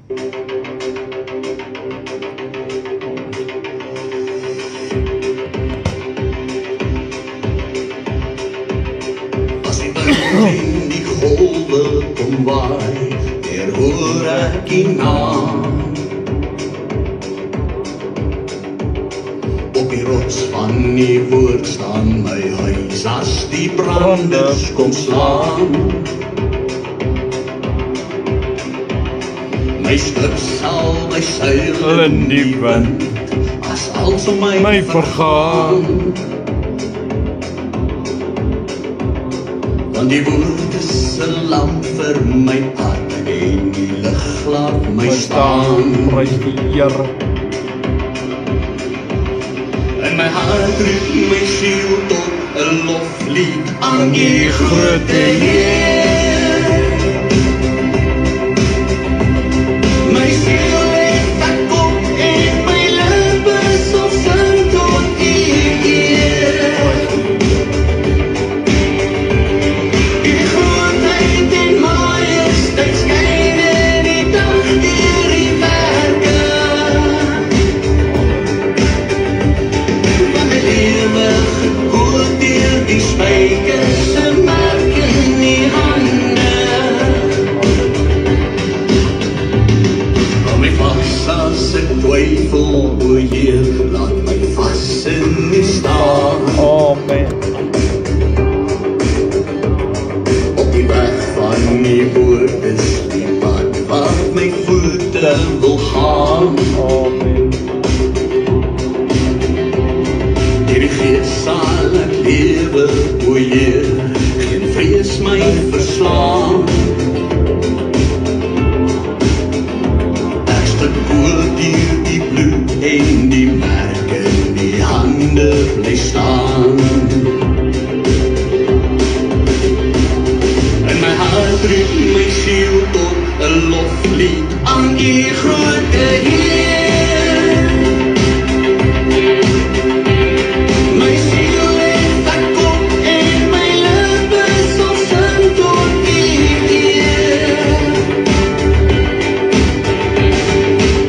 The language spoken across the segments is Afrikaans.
As die wind en die golwe kom waai, hoor ek die naam. Op die rots van die woord staan my huis, as die branders kom slaan. My skip sal my seil in die wind, as alles om my vergaan. Want die woord is 'n lamp vir my pad, en die lig laat my staan. Prys die Here. En my hart roep my siel tot 'n loflied aan die grote Heer. My siel het 'n kop en my lippe sal sing tot die eer. Die grootheid en majesteit skyn in die dag deur die werke van my lewe, gekoeld deur die spykers se merk in die hande. Hou my vas as ek twyfel, o Heer, laat my vas in U staan. Amen. Op die weg van die woord is die pad wat my voete wil gaan. Amen. Deur die Gees sal ek lewe, o Heer, geen vrees my verslaan. Ek gekoel deur die bloed en die merk in die hande bly staan. En my hart roep my siel tot 'n loflied aan die grote Heer. My siel het 'n kop en my lippe sal sing tot die eer.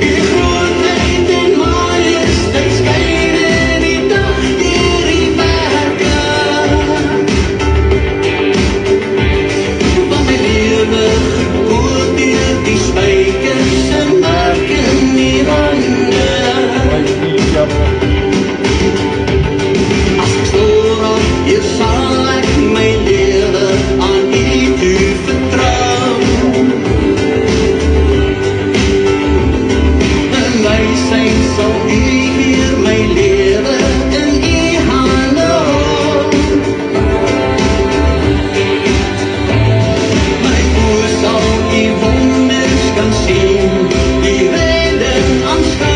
Die grootheid en majesteit skyn in die dag deur die werke van my lewe, gekoeld deur die spykers se merk in die hande. Prys die Here. As ek stoor op hier sal ek my lewe aan U toe vertrou. En wysheid sal U hier my lewe in U hande hou. My oë sal U wonders kan sien, die redding aanskou.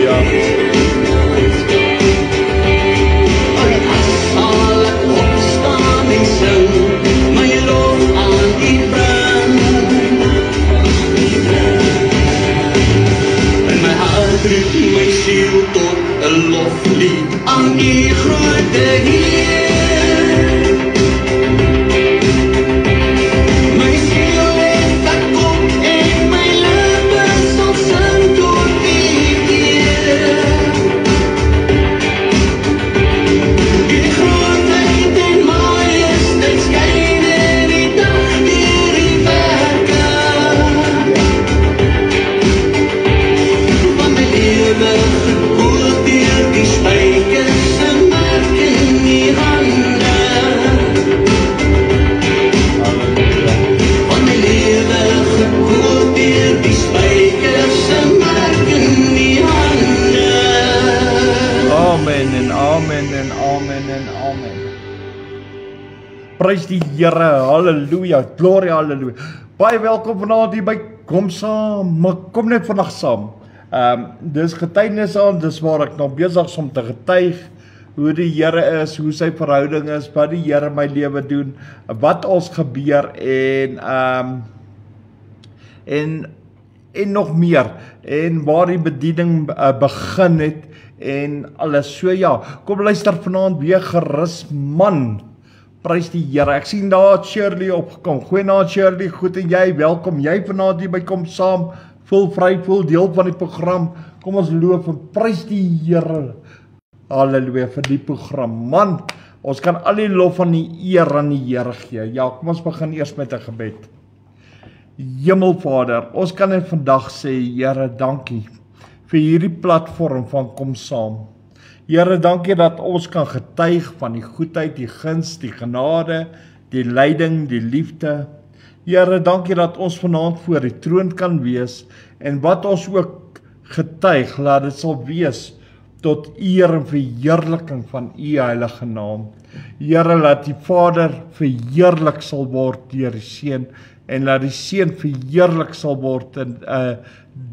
Ja. Sal ek opstaan en sing my lof aan U bring. En my hart roep my siel tot 'n loflied aan U grote Heer. My siel het 'n kop en my lippe sal sing tot die eer. Die grootheid en majesteit skyn in die dag deur die werke van my lewe, gekoeld deur die spykers se merk in die hande. Van my lewe, gekoeld deur die spykers se merk in die hande. Amen en amen en amen en amen. Prys die Here, halleluja, gloria, halleluja. Baie welkom vanaand hier by Kom Saam, maar kom net vandag saam. Dis getuienis aan, dis waar ek nog besig is om te getuig hoe die Here is, hoe sy verhouding is, wat die Here in my lewe doen, wat ons gebeur en nog meer, en waar die bediening begin het, en alles. So ja, kom luister vanaand weer gerus man. Prys die Here. Ek sien daar het Shirley opgekom. Goeienaand Shirley, goed en jy? Welkom jy vanaand hier by Kom Saam. voel vry, voel deel van die program. Kom ons loof en prys die Here. Halleluja vir die program. Man, ons kan al die lof van die eer aan die Here gee. Ja, kom ons begin eers met 'n gebed. Hemelvader, ons kan net vandag sê, Here, dankie vir hierdie platform van Kom Saam. Here, dankie dat ons kan getuig van die goedheid, die guns, die genade, die leiding, die liefde. Here, dankie dat ons vanaand voor die troon kan wees en wat ons ook getuig, laat dit sal wees tot eer en verheerliking van U heilige naam. Here, laat die Vader verheerlik sal word deur die Seun en laat die Seun verheerlik sal word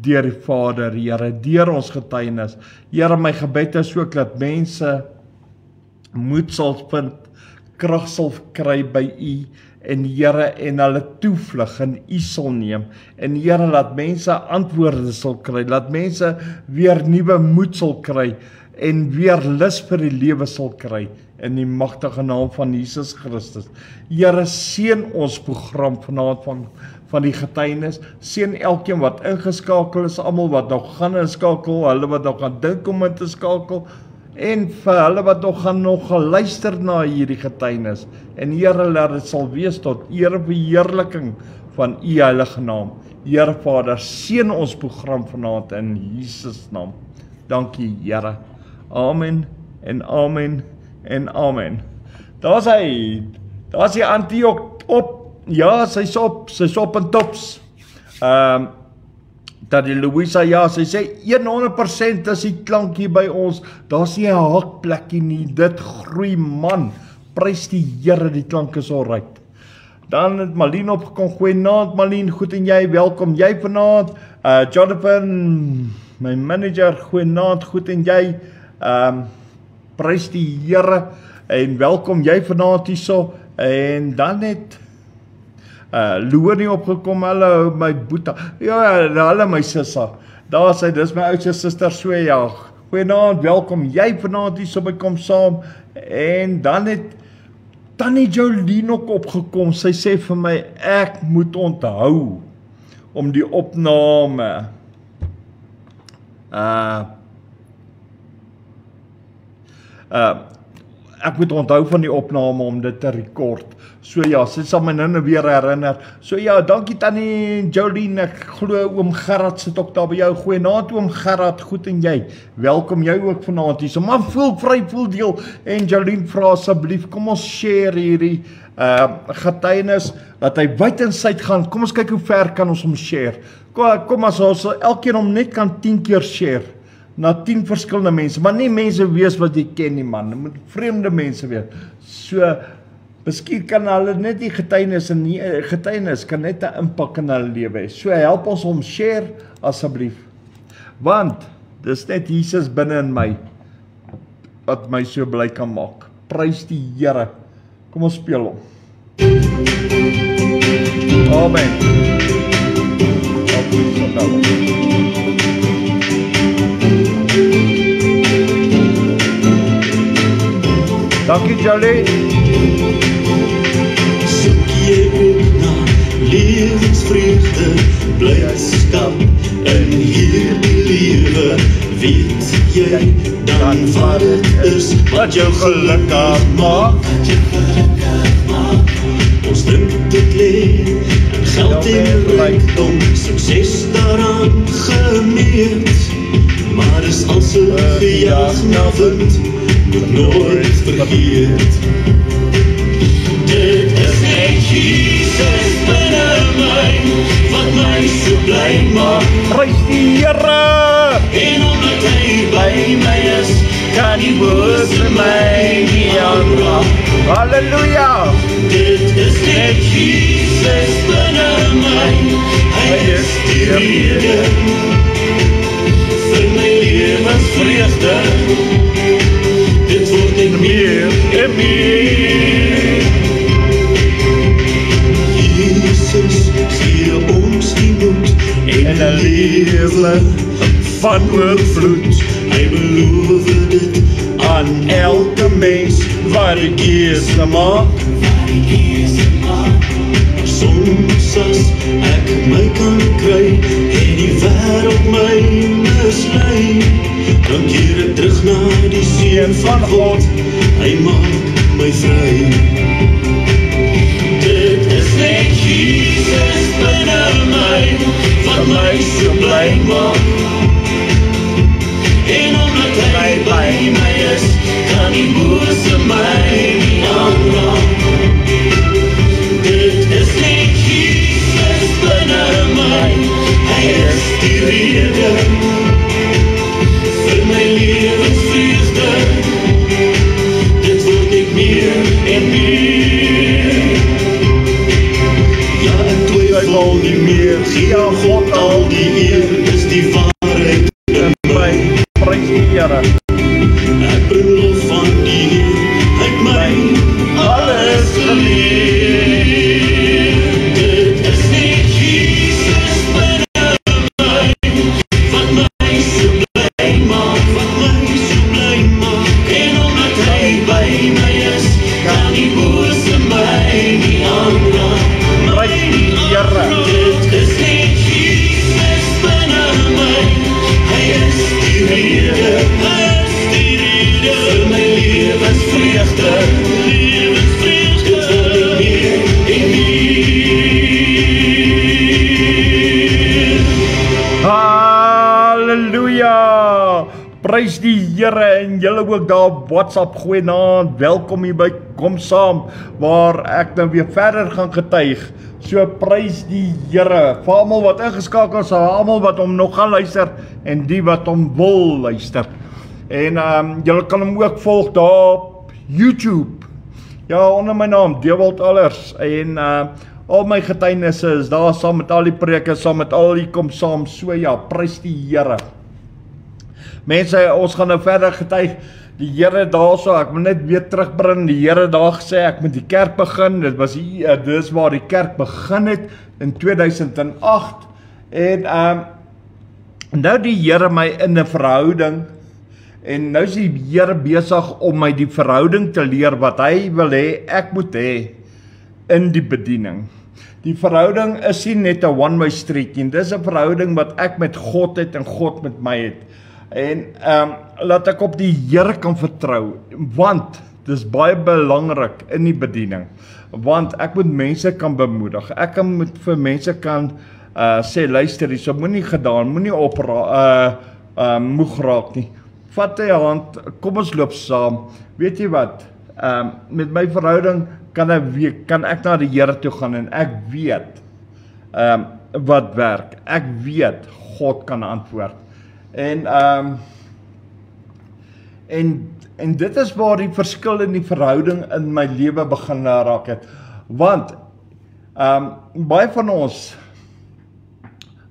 deur die Vader, Here, deur ons getuienis. Here, my gebed is ook dat mense moed sal vind, krag sal kry by U en Here en hulle toevlug in U sal neem. En Here, laat mense antwoorde sal kry, laat mense weer nuwe moed sal kry en weer lus vir die lewe sal kry in die magtige naam van Jesus Christus. Here, seën ons program vanaand van die getuienis. Seën elkeen wat ingeskakel is, almal wat nog gaan inskakel, hulle wat nog gaan dink om in te skakel en vir hulle wat nog gaan luister na hierdie getuienis. En Here, laat dit sal wees tot eer en verheerliking van U heilige naam. Here Vader, seën ons program vanaand in Jesus naam. Dankie Here. Amen en amen en amen. Daar's die Antie op. Ja, sy's op en tops. Dat die Louisa, ja, sy sê 100% is die klank hier by ons. Daar's nie 'n hakplekkie nie. Dit groei man. Prys die Here, die klank is alright. Dan het Malien opgekom. Goeienaand Malien, goed en jy, welkom jy vanaand. Jonathan, my manager, goeienaand, goed en jy. Prys die Here en welkom jy vanaand hierso. En dan het Loenie opgekom, hallo my boeta. Ja, hallo my sissa. Daar sy, dis my oudste suster, so ja. Goeienaand, welkom jy vanaand hierso by Kom Saam. En dan het Tannie Jolien ook opgekom. Sy sê vir my, ek moet onthou om die opname ek moet onthou van die opname om dit te rekord. So ja, sy sal my nou weer herinner. So ja, dankie Tannie Jolien, ek glo oom Gerard sit ook daar by jou. Goeienaand oom Gerard, goed en jy. Welkom jy ook vanaand hier. So maar voel vry, voel deel. En Jolien vra asseblief, kom ons share hierdie getuienis, dat hy wyd en suid gaan. Kom ons kyk hoe ver kan ons hom share. Kom as ons elkeen hom net kan 10 keer share. Na 10 verskillende mense, maar nie mense wees wat jy ken nie man, dit moet vreemde mense wees. So, miskien kan hulle net die getuienis en die getuienis kan net 'n impak in hulle lewe hê. So help ons om share asseblief. Want dis net Jesus binne in my wat my so bly kan maak. Prys die Here. Kom ons speel hom. Amen. Dankie Jolie. Soek jy ook na lewensvreugde, blydskap in hierdie lewe, weet jy dan wat dit is wat jou gelukkig maak. Ons dink dit lê in geld en rykdom, sukses daaraan gemeet, maar is als 'n gejaag na wind, moet nooit vergeet. Dit is net Jesus binne my, wat my so bly maak. Prys die Here. En omdat hy by my is, kan die boos vir my nie aanraak. Halleluja. Dit is net Jesus binne my, hy is die rede vir my lewensvreugde. Dit word net meer en meer. Jesus gee ons die moed en 'n lewe van oorvloed. Hy beloof dit aan elke mens wat die keuse maak. Soms as ek my kan kry en die my mislei, dan keer ek terug na die seun van God, hy maak my vry. Dit is net Jesus binne my, wat my so bly maak. En omdat hy by my is, kan die bose my nie aanraak. Dit is net Jesus binne my, hy is die rede vir my lewensvreugde. Dit word net meer en meer. Ja, ek twyfel nie meer, gee aan God al die eer, is die waarheid in my. Prys die Here. Ek bring lof van die Heer, hy het my alles geleer. Dit is net Jesus binne my, wat my so bly maak, wat my so bly maak. En omdat hy by my is, kan die bose my nie aanraak. Prys die Here. Dit is net Jesus binne my, hy is die rede, hy is die rede vir my lewensvreugde. Lewensvreugde, dit word meer en meer. Halleluja! Prys die Here en julle ook daar op WhatsApp, goeienaand, welkom hier by Kom Saam, waar ek nou weer verder gaan getuig. So prys die Here, vir almal wat ingeskakel is, almal wat hom nog gaan luister, en die wat hom wil luister. En julle kan hom ook volg daar op YouTube. Ja, onder my naam, Dewald Allers, en al my getuienisse is daar saam met al die preke, saam met al die Kom Saam, so ja, prys die Here. Mense, ons gaan nou verder getuig, die Here daarso, ek moet net weer terugbring, die Here daar gesê, ek moet die kerk begin, dis waar die kerk begin het, in 2008, en nou die Here my in 'n verhouding, en nou is die Here besig om my die verhouding te leer, wat hy wil hê, ek moet hê, in die bediening. Die verhouding is nie net 'n one-way street nie, dis 'n verhouding wat ek met God het, en God met my het. En laat ek op die Here kan vertrou, want dis baie belangrik in die bediening, want ek moet mense kan bemoedig, ek moet vir mense kan sê, luister, so moenie gedaan, moenie moeg raak nie, vat jy hand, kom ons loop saam, weet jy wat, met my verhouding kan ek na die Here toe gaan, en ek weet wat werk, ek weet God kan antwoord. En dit is waar die verskil in die verhouding in my lewe begin raak het. Want baie van ons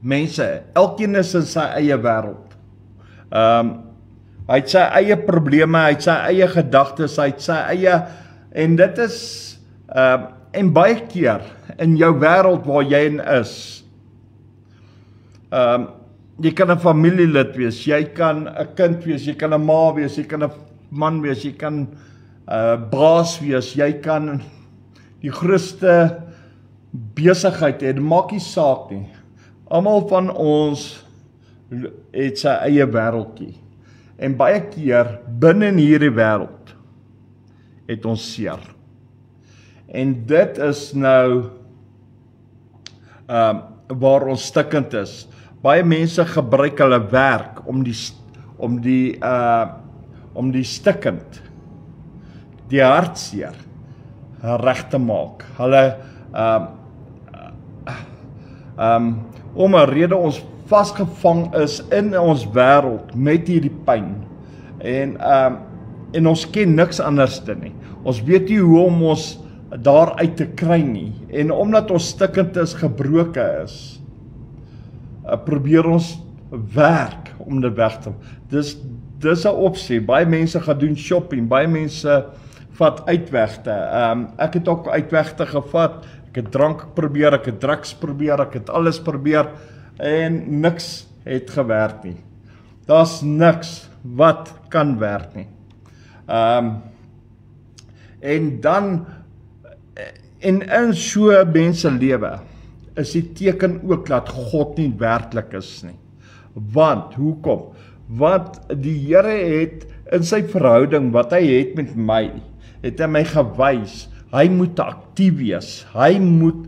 mense, elkeen is in sy eie wêreld. Hy het sy eie probleme, hy het sy eie gedagtes, hy het sy eie, en dit is en baie keer in jou wêreld waar jy in is, jy kan 'n familielid wees, jy kan 'n kind wees, jy kan 'n ma wees, jy kan 'n man wees, jy kan baas wees, jy kan die grootste besigheid hê, dit maak nie saak nie. Almal van ons het sy eie wêreldjie. En baie keer binne in hierdie wêreld het ons seer. En dit is nou waar ons stikkend is. Baie mense gebruik hulle werk om die stikkend, die hartseer reg te maak. Hulle om 'n rede ons vasgevang is in ons wêreld met hierdie pyn. En ons ken niks anders nie. Ons weet nie hoe om ons daaruit te kry nie. En omdat ons stikkend is, gebroke is, probeer ons werk om dit weg te. Dis 'n opsie. Baie mense gaan doen shopping, baie mense vat uitwegte. Ek het ook uitwegte gevat. Ek het drank probeer, ek het drugs probeer, ek het alles probeer en niks het gewerk nie. Daar's niks wat kan werk nie. En dan in so mense lewe is die teken ook dat God nie werklik is nie. Want, hoekom? Want die Here het in sy verhouding wat hy het met my, het hy my gewys, hy moet aktief wees, hy moet,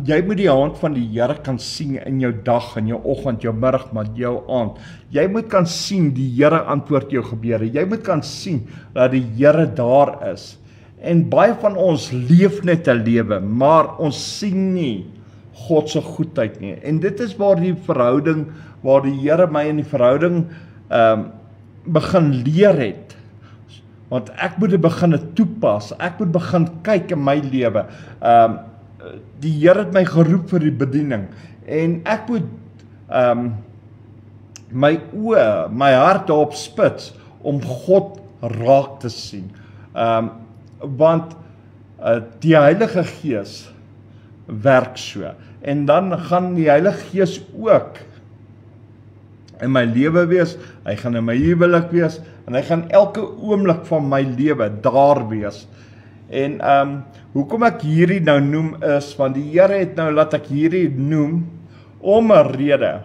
jy moet die hand van die Here kan sien in jou dag, in jou oggend, jou middag, maar jou aand. Jy moet kan sien die Here antwoord jou gebede. Jy moet kan sien dat die Here daar is. En baie van ons leef net 'n lewe, maar ons sien nie God se goedheid nie. En dit is waar die verhouding, waar die Here my in die verhouding begin leer het. Want ek moet dit begin toepas. Ek moet begin kyk in my lewe. Die Here het my geroep vir die bediening. En ek moet my oë, my hart daarop spits om God raak te sien. Want die Heilige Gees werk so. En dan gaan die Heilige Gees ook in my lewe wees, hy gaan in my huwelik wees, en hy gaan elke oomblik van my lewe daar wees. En hoekom ek hierdie nou noem is, want die Here het nou laat ek hierdie noem, om 'n rede.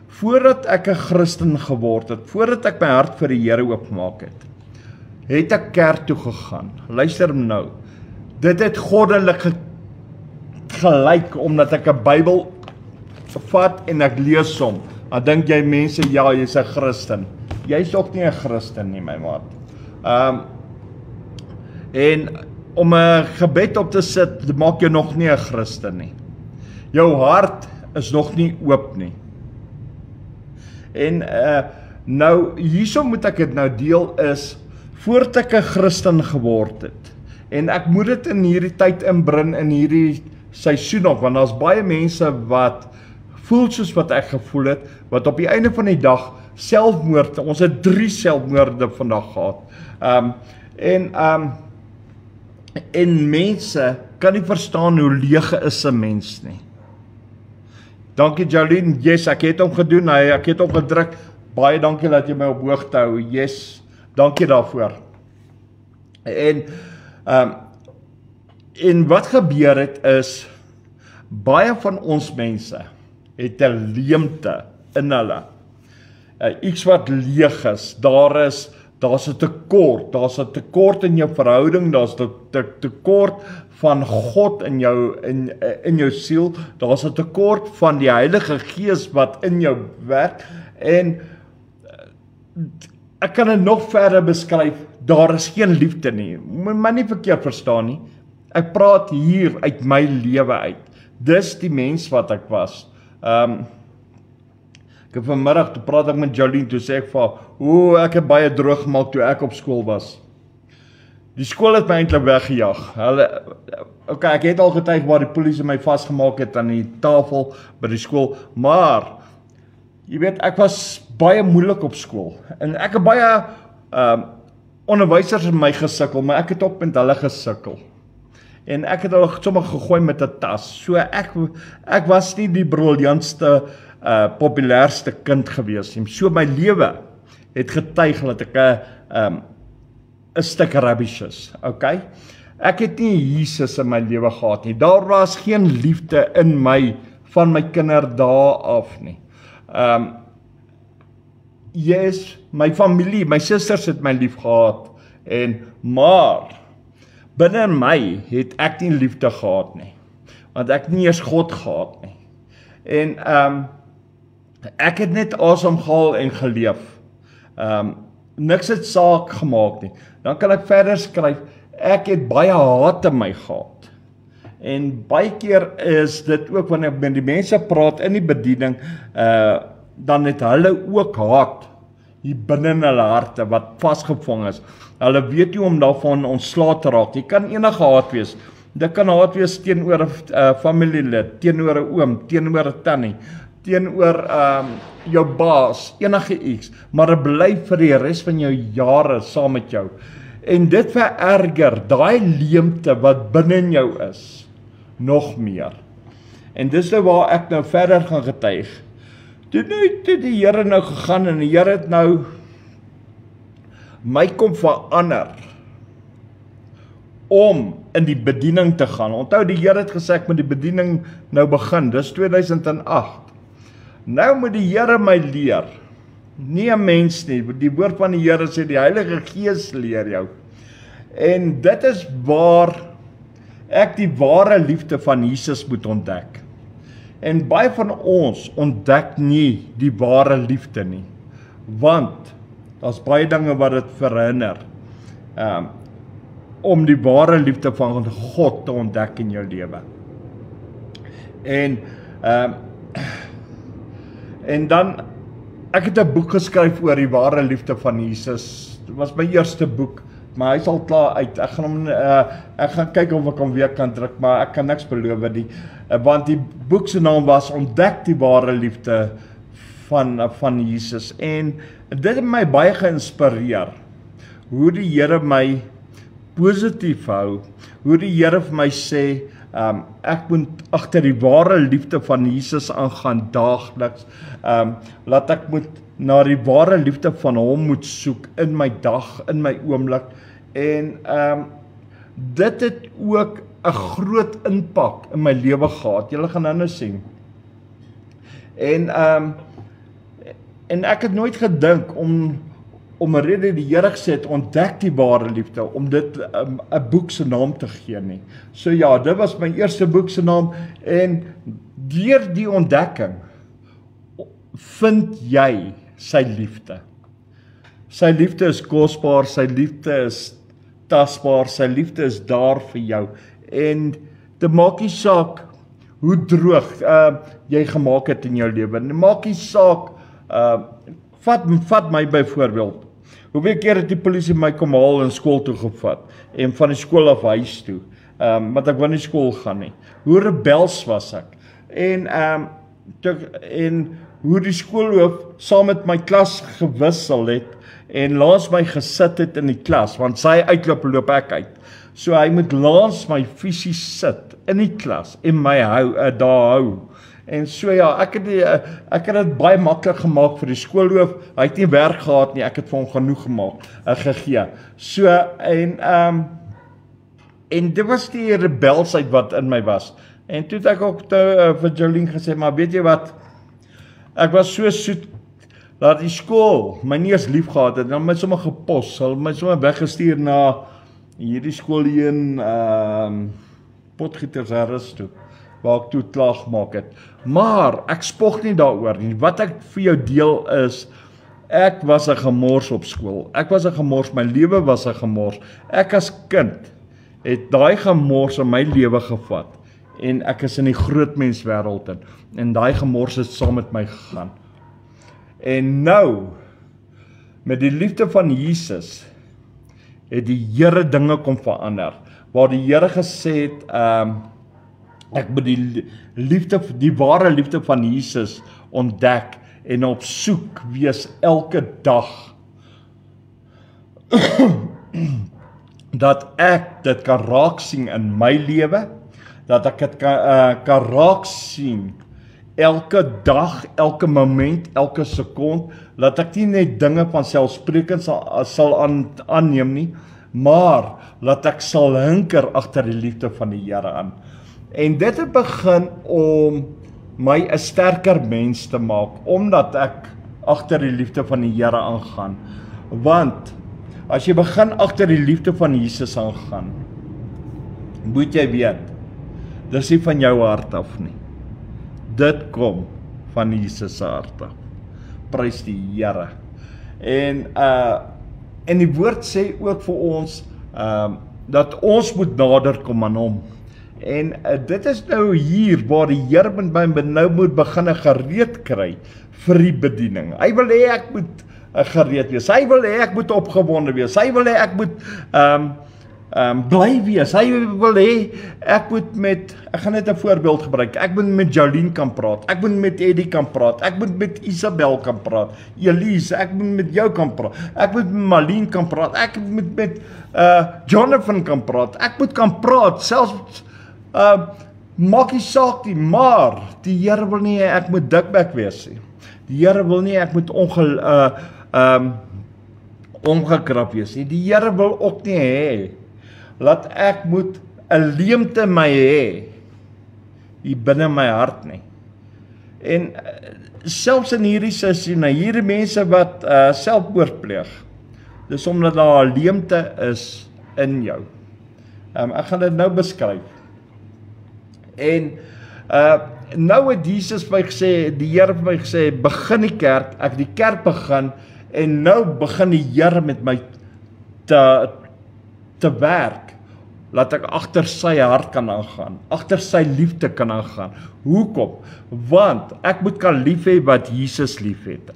Voordat ek 'n Christen geword het, voordat ek my hart vir die Here oopgemaak het ek kerk toe gegaan. Luister nou, dit het goddelik gelyk, omdat ek 'n Bybel vat en ek lees hom. Dan dink jy mense, ja, jy's 'n Christen. Jy's ook nie 'n Christen nie, my maat. En om 'n gebed op te sit, dit maak jou nog nie 'n Christen nie. Jou hart is nog nie oop nie. En nou, hierso moet ek dit nou deel is, voordat ek 'n Christen geword het, en ek moet dit in hierdie tyd inbring, in hierdie seisoen ook, want daar's baie mense wat voel soos wat ek gevoel het, wat op die einde van die dag selfmoord, ons het 3 selfmoorde vandag gehad. En mense kan nie verstaan hoe leeg is 'n mens nie. Dankie Jolien, yes, ek het hom gedoen, ek het hom gedruk, baie dankie dat jy my op hoogte hou, yes, dankie daarvoor. En wat gebeur het is, baie van ons mense het 'n leemte in hulle, iets wat leeg is, daar's 'n tekort, daar's 'n tekort in jou verhouding, daar's 'n tekort van God in jou siel, daar's 'n tekort van die Heilige Gees wat in jou werk, en ek kan dit nog verder beskryf, daar is geen liefde nie, moet my nie verkeerd verstaan nie, ek praat hier uit my lewe uit, dis die mens wat ek was. Ek het vanmiddag, toe praat ek met Jolien, toe sê ek vir ek het baie droog gemaak toe ek op skool was. Die skool het my eintlik weggejaag. Ek het al getuig waar die polisie my vasgemaak het aan die tafel by die skool, maar jy weet, ek was baie moeilik op skool, en ek het baie onderwysers in my gesukkel, maar ek het ook met hulle gesukkel. En ek het hulle sommer gegooi met 'n tas, so ek was nie die briljantste, populairste kind gewees nie, so my lewe het getuig dat ek 'n stuk rubbish is, okay? Ek het nie Jesus in my lewe gehad nie, daar was geen liefde in my, van my kinderdae af nie. Yes, my familie, my susters het my lief gehad, maar binne my het ek nie liefde gehad nie, want ek nie eers God gehad nie. En ek het net asem gehaal en geleef. Niks het saak gemaak nie. Dan kan ek verder skryf, ek het baie haat in my gehad. En baie keer is dit ook, wanneer ek met die mense praat in die bediening, dan het hulle ook haat hier binne in hulle harte, wat vasgevang is. Hulle weet nie om daarvan ontslae te raak. Jy kan enige haat wees. Dit kan haat wees teenoor 'n familielid, teenoor 'n oom, teenoor 'n tannie, teenoor jou baas, enige iets, maar dit bly vir die res van jou jare saam met jou. En dit vererger daai leemte wat binne in jou is, nog meer. En dis nou waar ek nou verder gaan getuig. Toe die Here nou gegaan, en die Here het nou my kom verander om in die bediening te gaan. Onthou, die Here het gesê ek moet die bediening nou begin, dis 2008. Nou moet die Here my leer. Nie 'n mens nie. Die woord van die Here sê die Heilige Gees leer jou. En dit is waar ek die ware liefde van Jesus moet ontdek. En baie van ons ontdek nie die ware liefde nie. Want daar's baie dinge wat dit verhinder. Om die ware liefde van God te ontdek in jou lewe. En dan, ek het 'n boek geskryf oor die ware liefde van Jesus. Dit was my eerste boek, maar hy's al klaar uit. Ek gaan kyk of ek hom weer kan druk, maar ek kan niks beloof nie. Want die boek se naam was Ontdek die ware liefde van Jesus. En dit het my baie geïnspireer. Hoe die Here my positief hou, hoe die Here vir my sê, ek moet agter die ware liefde van Jesus aangaan daagliks, laat ek moet na die ware liefde van hom moet soek in my dag, in my oomblik, en dit het ook 'n groot impak in my lewe gehad, julle gaan nou sien. En ek het nooit gedink om 'n rede die Here gesê het, ontdek die ware liefde, om dit 'n boek se naam te gee nie. So ja, dit was my eerste boek se naam, en deur die ontdekking vind jy sy liefde. Sy liefde is kosbaar, sy liefde is tasbaar, sy liefde is daar vir jou. En dit maak nie saak hoe droog jy gemaak het in jou lewe. Dit maak nie saak, vat my byvoorbeeld. Hoeveel keer het die polisie my kom haal en skool toe gevat, en van die skool af huis toe, want ek wou nie skool gaan nie. Hoe rebels was ek, en hoe die skoolhoof saam met my klas gewissel het, en langs my gesit het in die klas, want sy loop ek uit. So hy moet langs my fisies sit, in die klas, en my daar hou. En so ja, ek het dit baie maklik gemaak vir die skoolhoof. Hy het nie werk gehad nie, ek het vir hom genoeg gegee. So, en dit was die rebelsheid wat in my was. En toe het ek ook vir Jolien gesê, maar weet jy wat, ek was so soet, dat die skool my nie eens lief gehad het, dan my sommer gepos, hulle my sommer weggestuur na hierdie skool hier in Potgietersrus toe, waar ek toe klaar gemaak het. Maar ek spog nie daaroor nie. Wat ek vir jou deel is, ek was 'n gemors op skool. Ek was 'n gemors, my lewe was 'n gemors. Ek as kind het daai gemors in my lewe gevat, en ek is in die grootmenswêreld in, en daai gemors het saam met my gegaan. En nou, met die liefde van Jesus, het die Here dinge kom verander, waar die Here gesê het, ek moet die ware liefde van Jesus ontdek, en op soek wees elke dag, dat ek dit kan raak sien in my lewe, dat ek dit kan raak sien, elke dag, elke moment, elke sekond, dat ek nie net dinge van selfsprekend sal aanneem nie, maar dat ek sal hinker agter die liefde van die Here aan. En dit het begin om my 'n sterker mens te maak, omdat ek agter die liefde van die Here aangaan. Want as jy begin agter die liefde van Jesus aangaan, moet jy weet, dis nie van jou hart af nie. Dit kom van Jesus se hart af. Prys die Here. En die woord sê ook vir ons, dat ons moet nader kom aan hom. En dit is nou hier waar die Here met my nou moet begin gereed kry vir die bediening. Hy wil hê ek moet gereed wees. Hy wil hê ek moet opgewonde wees. Hy wil hê ek moet bly wees. Hy wil hê ek gaan net 'n voorbeeld gebruik. Ek moet met Jolien kan praat. Ek moet met Eddie kan praat. Ek moet met Isabel kan praat. Elise, ek moet met jou kan praat. Ek moet met Malien kan praat. Ek moet met Jonathan kan praat. Ek moet kan praat, selfs maak nie saak nie, maar die Here wil nie ek moet dikbek wees nie. Die Here wil nie ek moet omgekrap wees nie. Die Here wil ook nie hê laat ek moet 'n leemte my hê hier binne my hart nie. En selfs in hierdie sessie, hierdie mense wat selfmoord pleeg, dis omdat daar 'n leemte is in jou. Ek gaan dit nou beskryf. En nou het Jesus vir my gesê, die Here vir my gesê, begin die kerk, ek het die kerk begin, en nou begin die Here met my te werk, laat ek agter sy hart kan aangaan, agter sy liefde kan aangaan. Hoekom? Want ek moet kan lief hê wat Jesus lief het.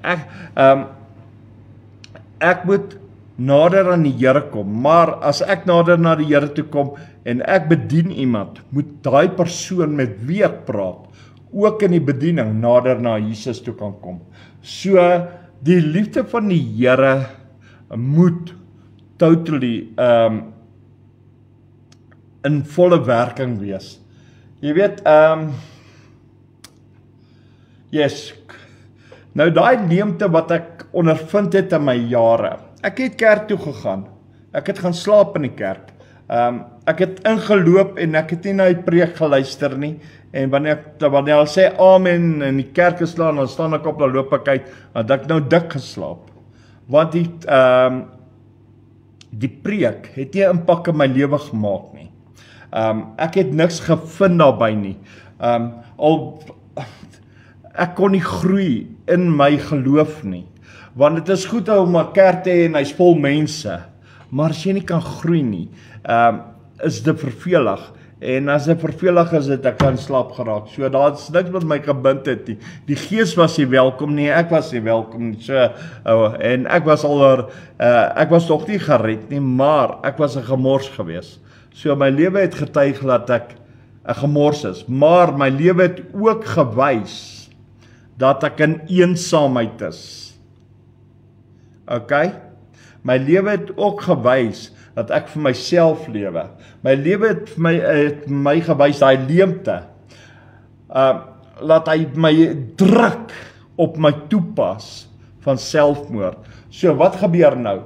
Ek moet nader aan die Here kom, maar as ek nader na die Here toe kom, en ek bedien iemand, moet daai persoon met wie ek praat, ook in die bediening nader na Jesus toe kan kom. So, die liefde van die Here moet totally in volle werking wees. Jy weet, yes, nou daai leemte wat ek ondervind het in my jare, ek het kerk toe gegaan, ek het gaan slaap in die kerk, ek het ingeloop en ek het nie na die preek geluister nie, en wanneer hulle sê amen en die kerk is slaan, dan staan ek op, dan loop ek uit, want ek nou dik geslaap, want die preek het nie 'n impak in my lewe gemaak nie. Ek het niks gevind daarby nie. Ek kon nie groei in my geloof nie, want dit is goed om 'n kerk te hê en hy's vol mense, maar as jy nie kan groei nie, is dit vervelig, en as dit vervelig is, het ek kan slaap geraak. So daar is niks wat my gebind het nie. Die gees was nie welkom nie, ek was nie welkom nie. So, en ek was nog nie gered nie, maar ek was 'n gemors gewees. So my lewe het getuig dat ek 'n gemors is, maar my lewe het ook gewys dat ek in eensaamheid is. Okay? My lewe het ook gewys dat ek vir myself lewe. My lewe het vir my gewys daai leemte. Laat hy my druk op my toepas van selfmoord. So wat gebeur nou?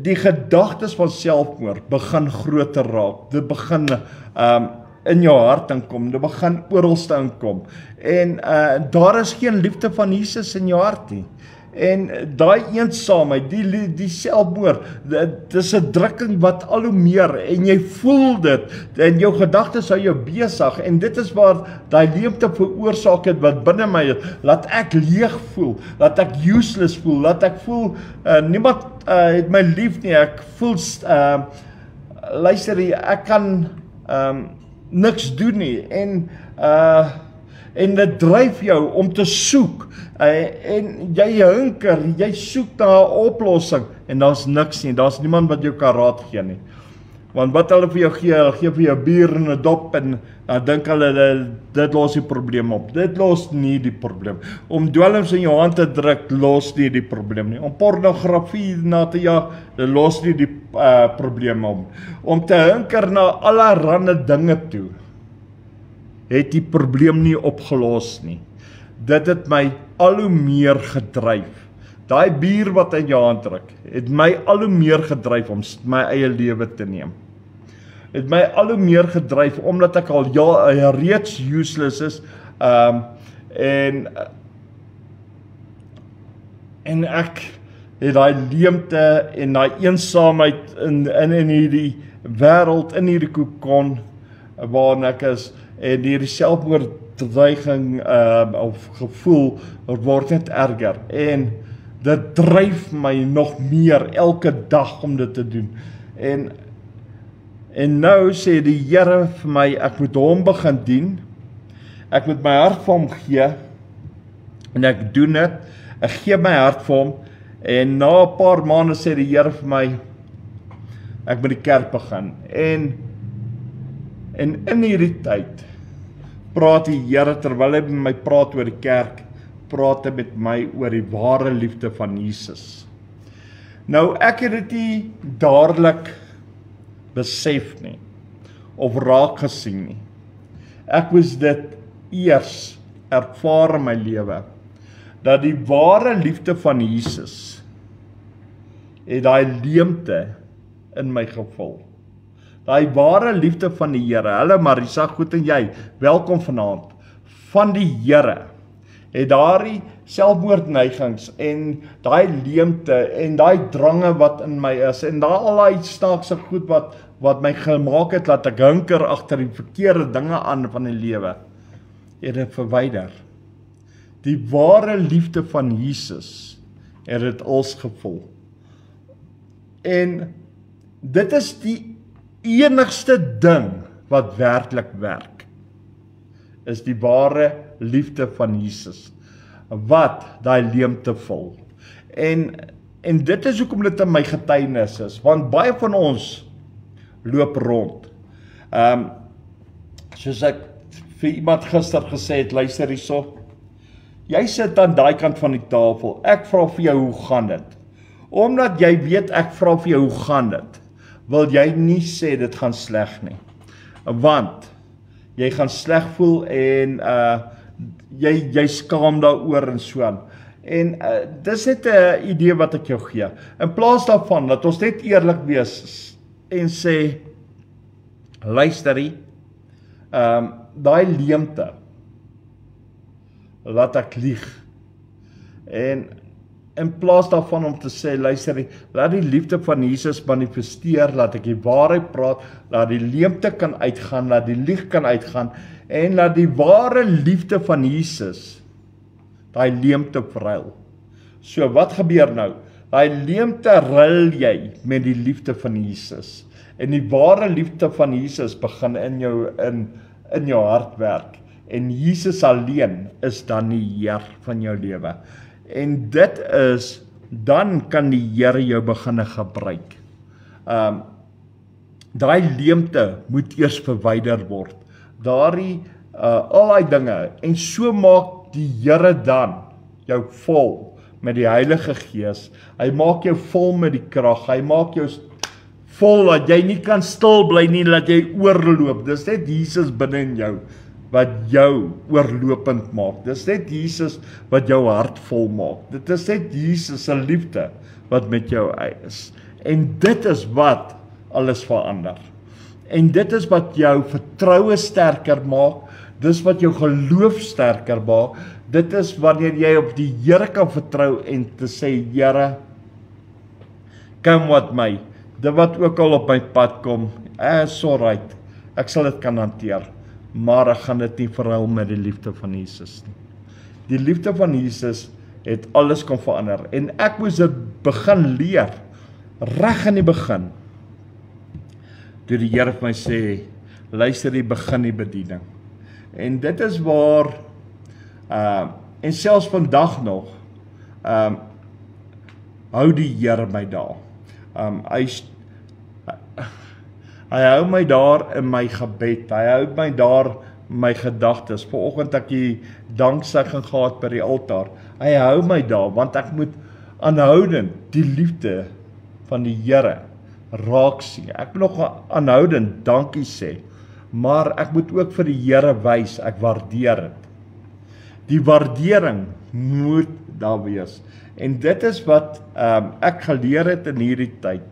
Die gedagtes van selfmoord begin groter raak. Dit begin in jou hart inkom. Dit begin oralste inkom. En daar is geen liefde van Jesus in jou hart nie. En daai eensaamheid, die selfmoord, dit is 'n drukking wat al hoe meer, en jy voel dit, en jou gedagtes hou jou besig, en dit is waar daai leemte veroorsaak het wat binne my is, laat ek leeg voel, laat ek useless voel, laat ek voel, niemand het my lief nie, ek voel, luister hier, ek kan niks doen nie, en dit dryf jou om te soek, en jy hunker, jy soek na 'n oplossing, en daar's niks nie, daar's niemand wat jou kan raad gee nie, want wat hulle vir jou gee vir jou bier en 'n dop, en dan dink hulle, dit los die probleem op. Dit los nie die probleem. Om dwelms in jou hand te druk, los nie die probleem nie. Om pornografie na te jaag, dit los nie die probleem op. Om te hunker na allerhande dinge toe, het die probleem nie opgelos nie. Dit het my al hoe meer gedryf. Daai bier wat in jou hand druk, het my al hoe meer gedryf om my eie lewe te neem. Het my al hoe meer gedryf, omdat ek al reeds useless is, en ek het daai leemte en daai eensaamheid in hierdie wêreld, in hierdie kokon waarin ek is, en hierdie selfmoorddreiging of gevoel word net erger, en dit dryf my nog meer elke dag om dit te doen, en nou sê die Here vir my, ek moet hom begin dien, ek moet my hart vir hom gee, en ek doen dit, ek gee my hart vir hom, en na 'n paar maande sê die Here vir my, ek moet die kerk begin, en in hierdie tyd, praat die Here, terwyl hy met my praat oor die kerk, praat hy met my oor die ware liefde van Jesus. Nou, ek het dit nie dadelik besef nie, of raak gesien nie. Ek moes dit eers ervaar in my lewe, dat die ware liefde van Jesus, het daai leemte in my gevul. Daai ware liefde van die Here, hallo Marisa, goed en jy, welkom vanaand, van die Here, het daardie selfmoordneigings en daai leemte en daai drange wat in my is en daai snaakse goed wat my gemaak het dat ek hinker agter die verkeerde dinge aan van die lewe, het dit verwyder. Die ware liefde van Jesus het dit als gevul. En dit is die enigste ding wat werklik werk, is die ware liefde van Jesus, wat daai leemte vul. En dit is hoekom dit in my getuienis is, want baie van ons loop rond. Soos ek vir iemand gister gesê het, luister hierso, jy sit aan daai kant van die tafel, ek vra vir jou, hoe gaan dit? Omdat jy weet ek vra vir jou, hoe gaan dit, wil jy nie sê dit gaan sleg nie. Want jy gaan sleg voel en jy skaam daaroor en so aan. En dis net 'n idee wat ek jou gee. In plaas daarvan dat ons net eerlik wees en sê, luisterie, daai leemte laat ek lieg. En in plaas daarvan om te sê, luisterie, laat die liefde van Jesus manifesteer, laat ek die waarheid praat, laat die leemte kan uitgaan, laat die lieg kan uitgaan, en laat die ware liefde van Jesus daai leemte verruil. So, wat gebeur nou? Daai leemte ruil jy met die liefde van Jesus. En die ware liefde van Jesus begin in jou hart werk. En Jesus alleen is dan die Heer van jou lewe. En dit is, dan kan die Here jou begin gebruik. Daai leemte moet eers verwyder word. Al die dinge, en so maak die Here dan jou vol met die Heilige Gees. Hy maak jou vol met die krag, hy maak jou vol dat jy nie kan stil bly nie, dat jy oorloop. Dis net Jesus binne in jou wat jou oorlopend maak. Dis net Jesus wat jou hart vol maak. Dit is net Jesus se liefde wat met jou is. En dit is wat alles verander. En dit is wat jou vertroue sterker maak. Dis wat jou geloof sterker maak. Dit is wanneer jy op die Here kan vertrou en te sê, Here, come what may, dit wat ook al op my pad kom, is alright, ek sal dit kan hanteer, maar ek gaan dit nie verruil met die liefde van Jesus nie. Die liefde van Jesus het alles kon verander, en ek moes dit begin leer, reg in die begin, toe die Here vir my sê, luister, jy begin die bediening. En dit is waar, en selfs vandag nog, hou die Here my daar. Hy hou my daar in my gebed, hy hou my daar in my gedagtes. Vanoggend ek die danksegging gehad by die altaar. Hy hou my daar, want ek moet aanhoudend die liefde van die Here raak sien. Ek moet nog aanhoudend dankie sê, maar ek moet ook vir die Here wys, ek waardeer dit. Die waardering moet daar wees. En dit is wat ek geleer het in hierdie tyd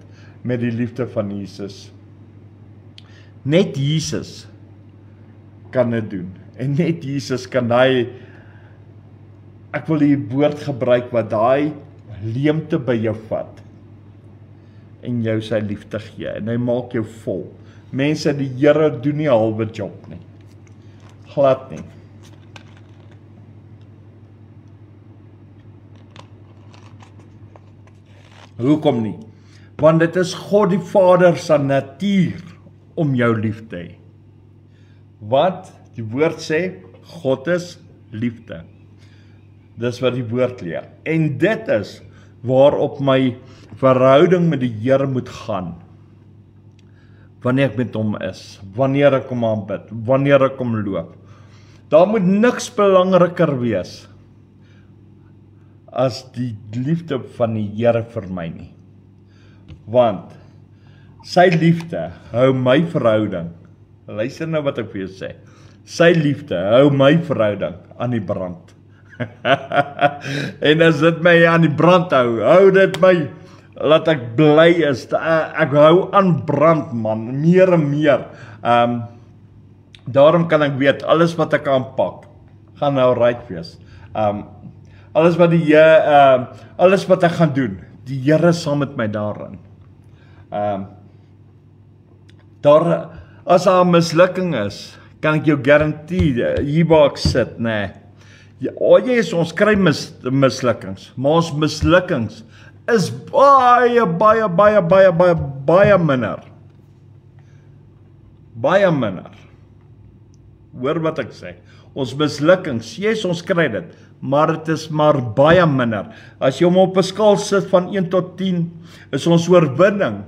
met die liefde van Jesus. Net Jesus kan dit doen. En net Jesus kan daai, ek wil die woord gebruik wat daai leemte by jou vat en jou sy liefde gee. En hy maak jou vol. Mense, die Here doen nie 'n halwe job nie. Glad nie. Hoekom nie? Want dit is God die Vader se natuur om jou lief te hê. Wat die woord sê, God is liefde. Dis wat die woord leer. En dit is waarop my verhouding met die Here moet gaan. Wanneer ek met hom is, wanneer ek hom aanbid, wanneer ek hom loop. Daar moet niks belangriker wees as die liefde van die Here vir my nie. Want sy liefde hou my verhouding, luister nou wat ek vir jou sê, sy liefde hou my verhouding aan die brand. En as dit my aan die brand hou dit my, laat ek bly is, ek hou aan brand man, meer en meer. Daarom kan ek weet, alles wat ek aanpak, gaan nou right wees. Alles wat alles wat ek gaan doen, die Here is saam met my daarin. As daar 'n mislukking is, kan ek jou garandeer, hier waar ek sit, nee. Yes, ons kry mislukkings, maar ons mislukkings is baie minder. Baie minder. Hoor wat ek sê. Ons mislukkings, yes, ons kry dit, maar dit is maar baie minder. As jy hom op 'n skaal sit van 1 tot 10, is ons oorwinning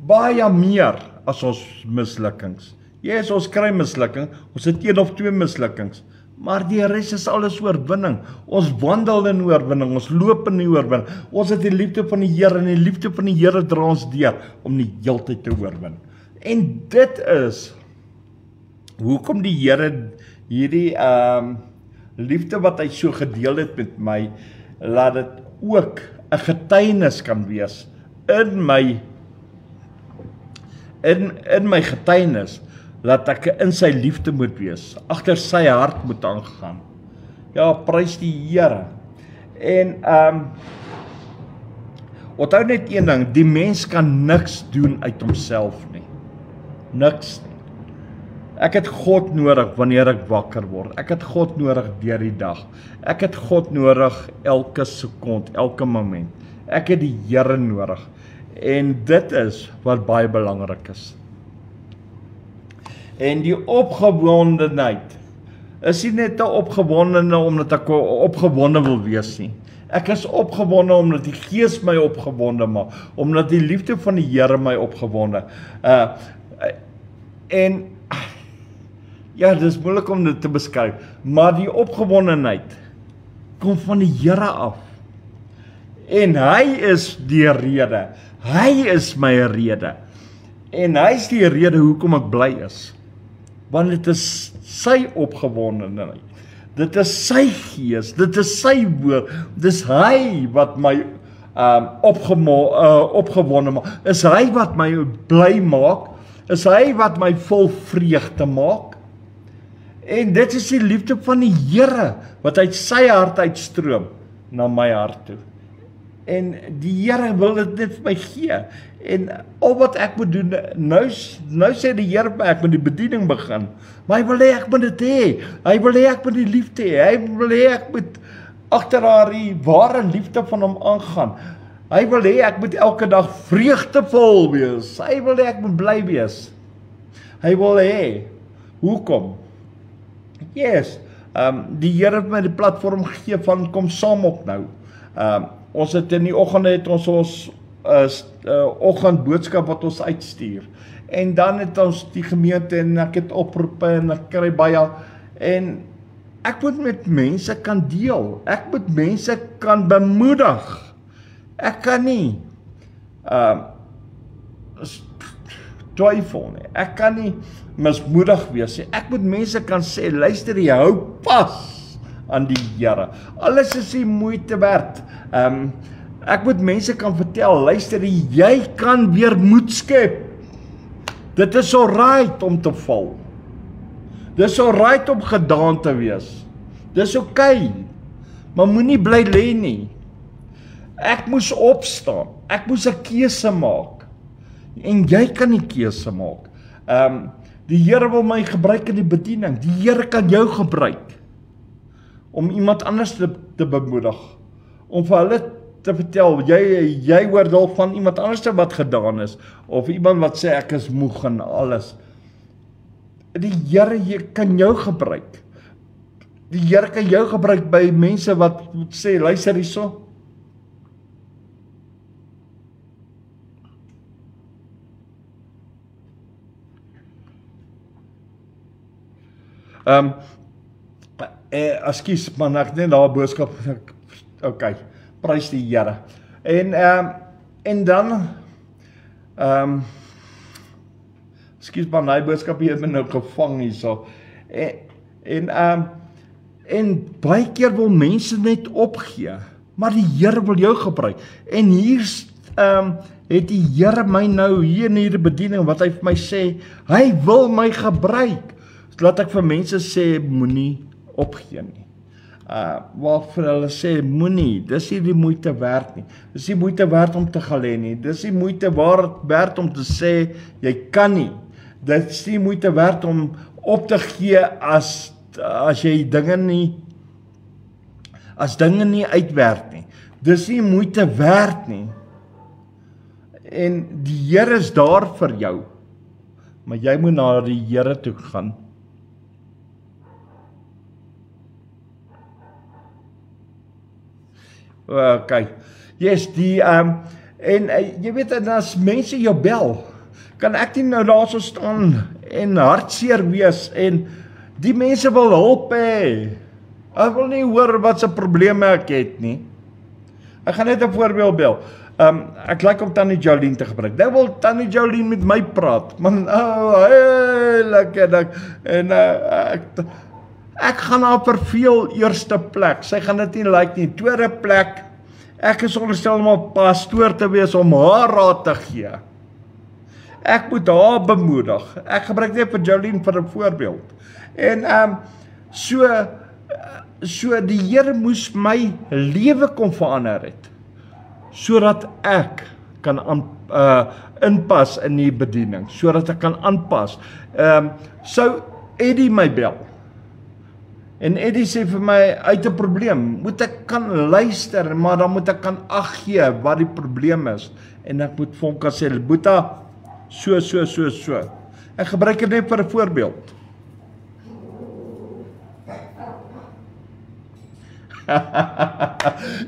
baie meer as ons mislukkings. Yes, ons kry mislukking, ons het 1 of 2 mislukkings, maar die res is alles oorwinning. Ons wandel in oorwinning, ons loop in die oorwinning. Ons het die liefde van die Here en die liefde van die Here dra ons deur om die heeltyd te oorwin. En dit is hoekom die Here hierdie liefde wat hy so gedeel het met my, laat dit ook 'n getuienis kan wees in my getuienis, dat ek in sy liefde moet wees, agter sy hart moet aangaan. Ja, prys die Here. En onthou net een ding, die mens kan niks doen uit homself nie. Niks nie. Ek het God nodig wanneer ek wakker word. Ek het God nodig deur die dag. Ek het God nodig elke sekond, elke moment. Ek het die Here nodig. En dit is wat baie belangrik is. En die opgewondenheid is nie net 'n opgewondene omdat ek opgewonde wil wees nie. Ek is opgewonde omdat die Gees my opgewonde maak, omdat die liefde van die Here my opgewonde. En ja, dit is moeilik om dit te beskryf, maar die opgewondenheid kom van die Here af. En hy is die rede. Hy is my rede. En hy is die rede hoekom ek bly is. Want dit is sy opgewondenheid. Dit is sy Gees, dit is sy woord. Dis hy wat my opgewonde maak. Is hy wat my bly maak. Is hy wat my vol vreugde maak. En dit is die liefde van die Here wat uit sy hart uitstroom na my hart toe. En die Here wil dit net vir my gee. En al wat ek moet doen, nou sê die Here ek moet die bediening begin. Maar hy wil hê ek moet dit hê. Hy wil hê ek moet die liefde hê. Hy wil hê ek moet agter haar die ware liefde van hom aangaan. Hy wil hê ek moet elke dag vreugdevol wees. Hy wil hê ek moet bly wees. Hy wil hê. Hoekom? Yes, die Here het my die platform gegee van kom saam op nou. Ons het in die oggend het ons oggendboodskap wat ons uitstuur. En dan het ons die gemeente en ek het oproepe en ek kry baie. En ek moet met mense kan deel. Ek moet mense kan bemoedig. Ek kan nie twyfel nie. Ek kan nie mismoedig wees nie. Ek moet mense kan sê, luister jy, hou pas aan die Here. Alles is die moeite werd. Ek moet mense kan vertel, luister jy kan weer moed skep. Dit is alright om te val. Dit is alright om gedaan te wees. Dit is okay. Maar moenie bly lê nie. Ek moes opstaan. Ek moes 'n keuse maak. En jy kan die keuse maak. Die Here wil my gebruik in die bediening. Die Here kan jou gebruik om iemand anders te bemoedig. Om vir hulle te vertel, jy hoor dalk van iemand anders wat gedaan is, of iemand wat sê ek is moeg en alles. Die Here kan jou gebruik. Die Here kan jou gebruik by mense wat sê, luister hierso. Ekskuus man, ek net daar 'n boodskap. Okay, prys die Here. En dan ekskuus man, my boodskap hier het my nou gevang hierso. En baie keer wil mense net opgee, maar die Here wil jou gebruik. En hier het die Here my nou hier in hierdie bediening wat hy vir my sê, hy wil my gebruik. Laat ek vir mense sê, moenie opgee nie. waarvoor hulle sê, moenie, dis nie die moeite werd nie. Dis nie moeite werd om te gaan lê nie. Dis nie moeite werd om te sê, jy kan nie. Dis nie moeite werd om op te gee as jy dinge nie uitwerk nie. Dis nie moeite werd nie. En die Here is daar vir jou. Maar jy moet na die Here toe gaan. Okay. Yes, jy weet, en as mense jou bel, kan ek nie nou daar so staan en hartseer wees, en die mense wil hulp hê. Ek wil nie hoor wat se probleme ek het nie. Ek gaan net 'n voorbeeld bel. Ek like om Tannie Jolien te gebruik. Nou wil Tannie Jolien met my praat. Man, lekker dag. En ek gaan haar verveel eerste plek. Sy gaan dit nie like nie. Tweede plek, ek is onderstel om 'n pastoor te wees om haar raad te gee. Ek moet haar bemoedig. Ek gebruik net vir Jolien vir 'n voorbeeld. En so die Here moes my lewe kom verander het, sodat ek kan inpas in die bediening, sodat ek kan aanpas. Sou Eddie my bel, en Eddie sê vir my, uit 'n probleem, moet ek kan luister, maar dan moet ek kan ag gee wat die probleem is, en ek moet vir hom kan sê, Boeta, so. Ek gebruik dit net vir 'n voorbeeld.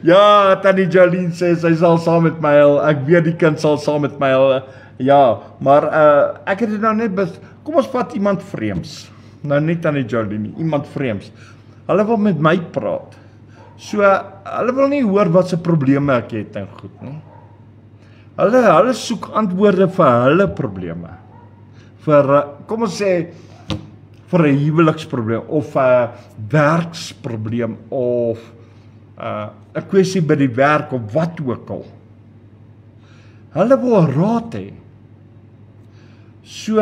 Ja, Tannie Jolien sê, sy sal saam met my huil, ek weet die kind sal saam met my huil, ja, maar ek het dit nou net, kom ons vat iemand vreemds, nou nie Tannie Jolien nie, iemand vreemds, hulle wil met my praat, so, hulle wil nie hoor wat se probleme ek het en goed nie, hulle soek antwoorde vir hulle probleme, vir, kom ons sê, vir 'n huweliksprobleem, of 'n werksprobleem, of 'n kwessie by die werk, of wat ook al. Hulle wil raad hê. So,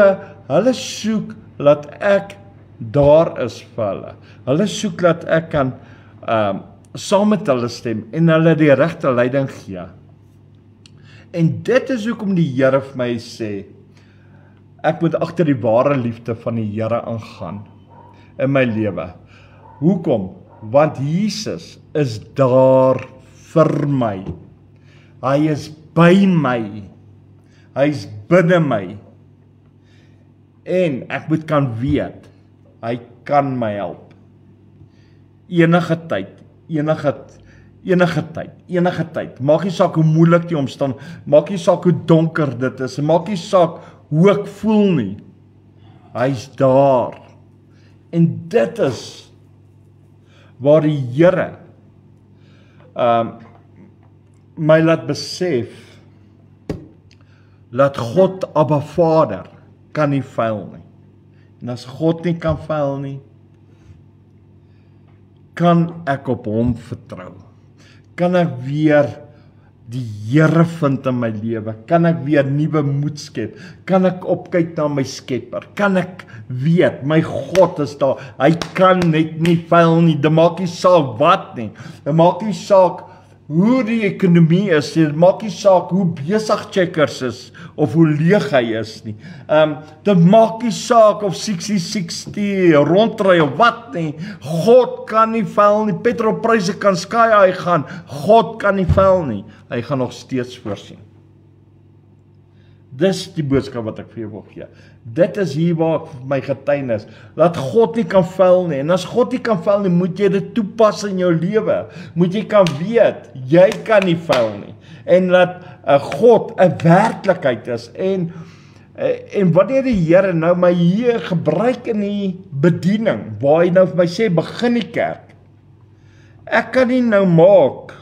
hulle soek dat ek daar is vir hulle. Hulle soek dat ek kan saam met hulle stem, en hulle die regte leiding gee. En dit is hoekom die Here vir my sê, ek moet agter die ware liefde van die Here aangaan in my lewe. Hoekom? Want Jesus is daar vir my. Hy is by my. Hy is binne my. En ek moet kan weet, hy kan my help. Enige tyd. Maak nie saak hoe moeilik die omstand, maak nie saak hoe donker dit is, maak nie saak hoe ek voel nie. Hy's daar. En dit is waar die Here my laat besef dat God, Abba Vader, kan nie faal nie. En as God nie kan faal nie, kan ek op hom vertrou. Kan ek weer die Here vind in my lewe, kan ek weer nuwe moed skep, kan ek opkyk na my Skepper, kan ek weet, my God is daar, hy kan net nie faal nie, dit maak nie saak wat nie, dit maak nie saak hoe die ekonomie is, dit maak nie saak hoe besig Checkers is, of hoe leeg hy is nie, dit maak nie saak of 60 rondry of wat nie, God kan nie faal nie, petrolpryse kan sky high gaan, God kan nie faal nie, hy gaan nog steeds voorsien. Dis die boodskap wat ek vir jou wil gee. Dit is hier waar my getuienis, dat God nie kan faal nie, en as God nie kan faal nie, moet jy dit toepas in jou lewe, moet jy kan weet, jy kan nie faal nie, en dat God 'n werklikheid is, en wanneer die Here nou my hier gebruik in die bediening, waar hy nou vir my sê, begin die kerk, ek kan nie nou maak,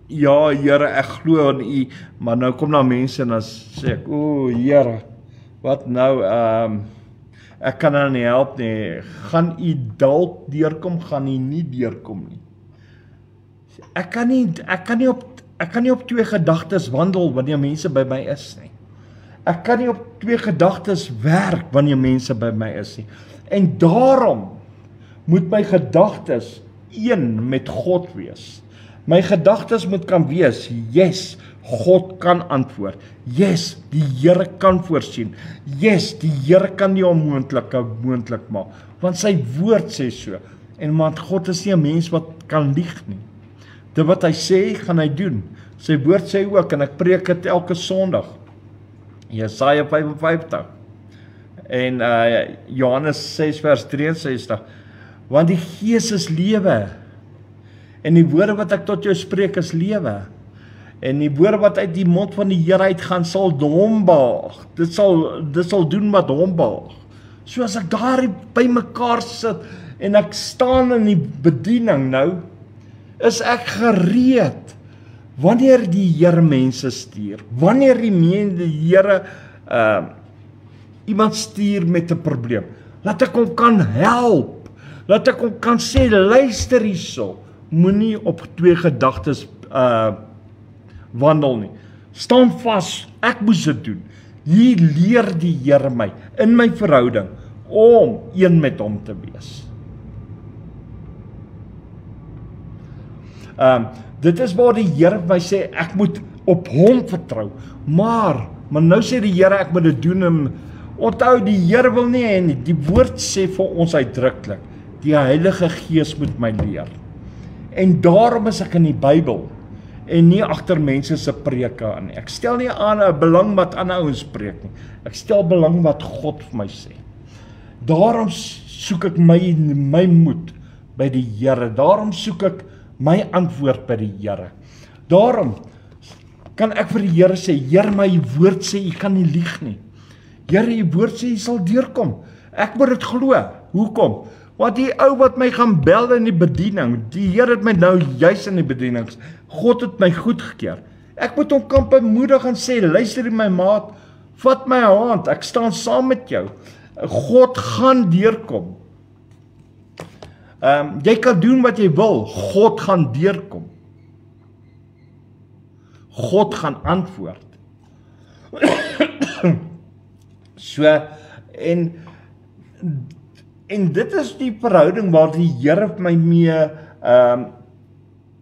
ja Here, ek glo in U, maar nou kom daar mense en dan sê ek, o Here, wat nou, ek kan nou nie help nie, gaan U dalk deurkom, gaan U nie deurkom nie. Ek kan nie op twee gedagtes wandel wanneer mense by my is nie. Ek kan nie op twee gedagtes werk wanneer mense by my is nie. En daarom moet my gedagtes een met God wees. My gedagtes moet kan wees, yes, God kan antwoord. Yes, die Here kan voorsien. Yes, die Here kan die onmoontlike moontlik maak. Want sy woord sê so. En want God is nie 'n mens wat kan lieg nie. Dit wat hy sê, gaan hy doen. Sy woord sê ook, en ek preek dit elke Sondag. Jesaja 55. En Johannes 6 vers 63. Want die Gees is lewe. En die woorde wat ek tot jou spreek is lewe. En die woorde wat uit die mond van die Here uitgaan sal hom behaag. Dit sal doen wat hom behaag. So as ek daar by mekaar sit en ek staan in die bediening nou, is ek gereed wanneer die Here mense stuur. Wanneer die Here iemand stuur met 'n probleem, laat ek hom kan help. Laat ek hom kan sê, luister hierso, moenie op twee gedagtes wandel nie. Staan vas, ek moes dit doen. Hier leer die Here my in my verhouding om een met hom te wees. Dit is waar die Here my sê ek moet op hom vertrou. Maar nou sê die Here ek moet dit doen. En onthou, die Here wil nie hê nie. Die woord sê vir ons uitdruklik, die Heilige Gees moet my leer. En daarom is ek in die Bybel en nie agter mense se preke aan nie. Ek stel nie aan 'n belang wat ander ouens preek nie. Ek stel belang wat God vir my sê. Daarom soek ek my moed by die Here. Daarom soek ek my antwoord by die Here. Daarom kan ek vir die Here sê, Here, my woord sê, U kan nie lieg nie. Here, U woord sê, U sal deurkom. Ek moet dit glo. Hoekom? Want die ou wat my gaan bel in die bediening, die Here het my nou juis in die bedienings, God het my goedgekeur. Ek moet hom kan bemoedig en sê, luister my maat, vat my hand, ek staan saam met jou. God gaan deurkom. Jy kan doen wat jy wil, God gaan deurkom. God gaan antwoord. So, en dit is die verhouding waar die Here my mee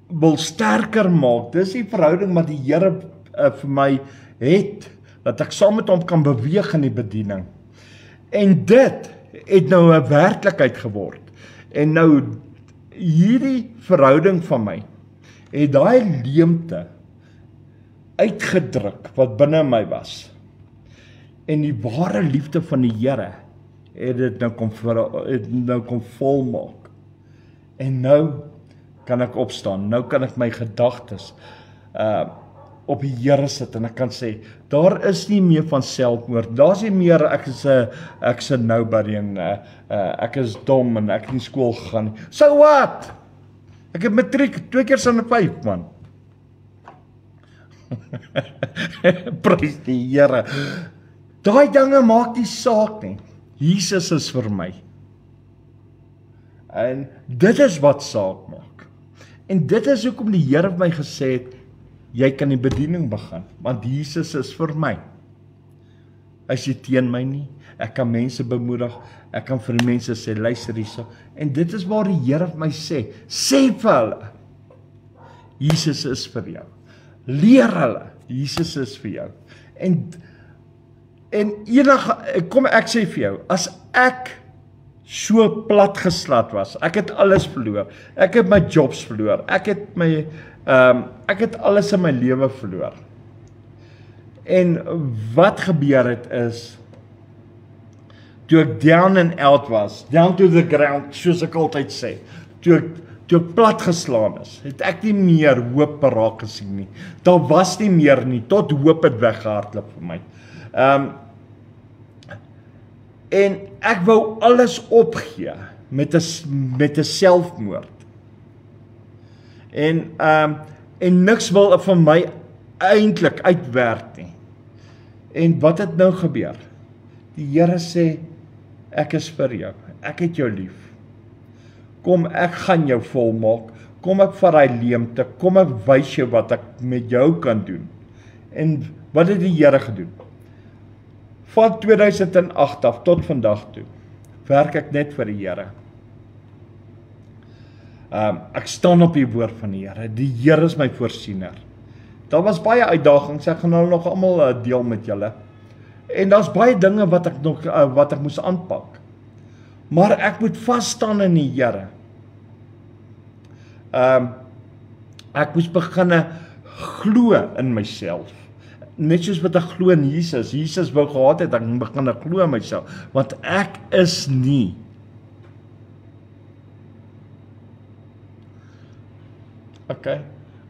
wil sterker maak. Dis die verhouding wat die Here vir my het, dat ek saam met hom kan beweeg in die bediening. En dit het nou 'n werklikheid geword. En nou hierdie verhouding van my het daai leemte uitgedruk wat binne my was. En die ware liefde van die Here het dit nou kom volmaak. En nou kan ek opstaan, nou kan ek my gedagtes op die Here sit en ek kan sê, daar is nie meer van selfmoord, daar is nie meer ek is 'n nobody en ek is dom en ek het nie skool gegaan nie. So what? Ek het matriek 2 keer in 5, man. Prys die Here. Daai dinge maak nie saak nie. Jesus is vir my. En dit is wat saak maak. En dit is hoekom die Here vir my gesê het, jy kan die bediening begin, want Jesus is vir my. Hy is nie teen my nie, ek kan mense bemoedig, ek kan vir die mense sê, luister hierso, en dit is waar die Here vir my sê vir hulle, Jesus is vir jou. Leer hulle, Jesus is vir jou. En kom ek sê vir jou, as ek so platgeslat was, ek het alles verloor, ek het my jobs verloor, ek het alles in my lewe verloor. En wat gebeur het is, toe ek down and out was, down to the ground, soos ek altyd sê, toe ek plat geslaan is, het ek nie meer hoop raak gesien nie. Daar was nie meer nie, tot hoop het weggehardloop vir my. En ek wou alles opgee met 'n selfmoord. En niks wil van my eintlik uitwerk nie. En wat het nou gebeur? Die Here sê, ek is vir jou, ek het jou lief. Kom, ek gaan jou volmaak, kom ek vat daai leemte, kom ek wys jou wat ek met jou kan doen. En wat het die Here gedoen? Van 2008 af tot vandag toe, werk ek net vir die Here. Ek staan op die woord van die Here. Die Here is my voorsiener. Daar was baie uitdagings, ek gaan hulle nog almal deel met julle. En daar's baie dinge wat ek moes aanpak. Maar ek moet vas staan in die Here. Ek moes begin glo in myself. Net soos wat ek glo in Jesus. Jesus wou gehad het, ek moet begin glo in myself. Want ek is nie Okay,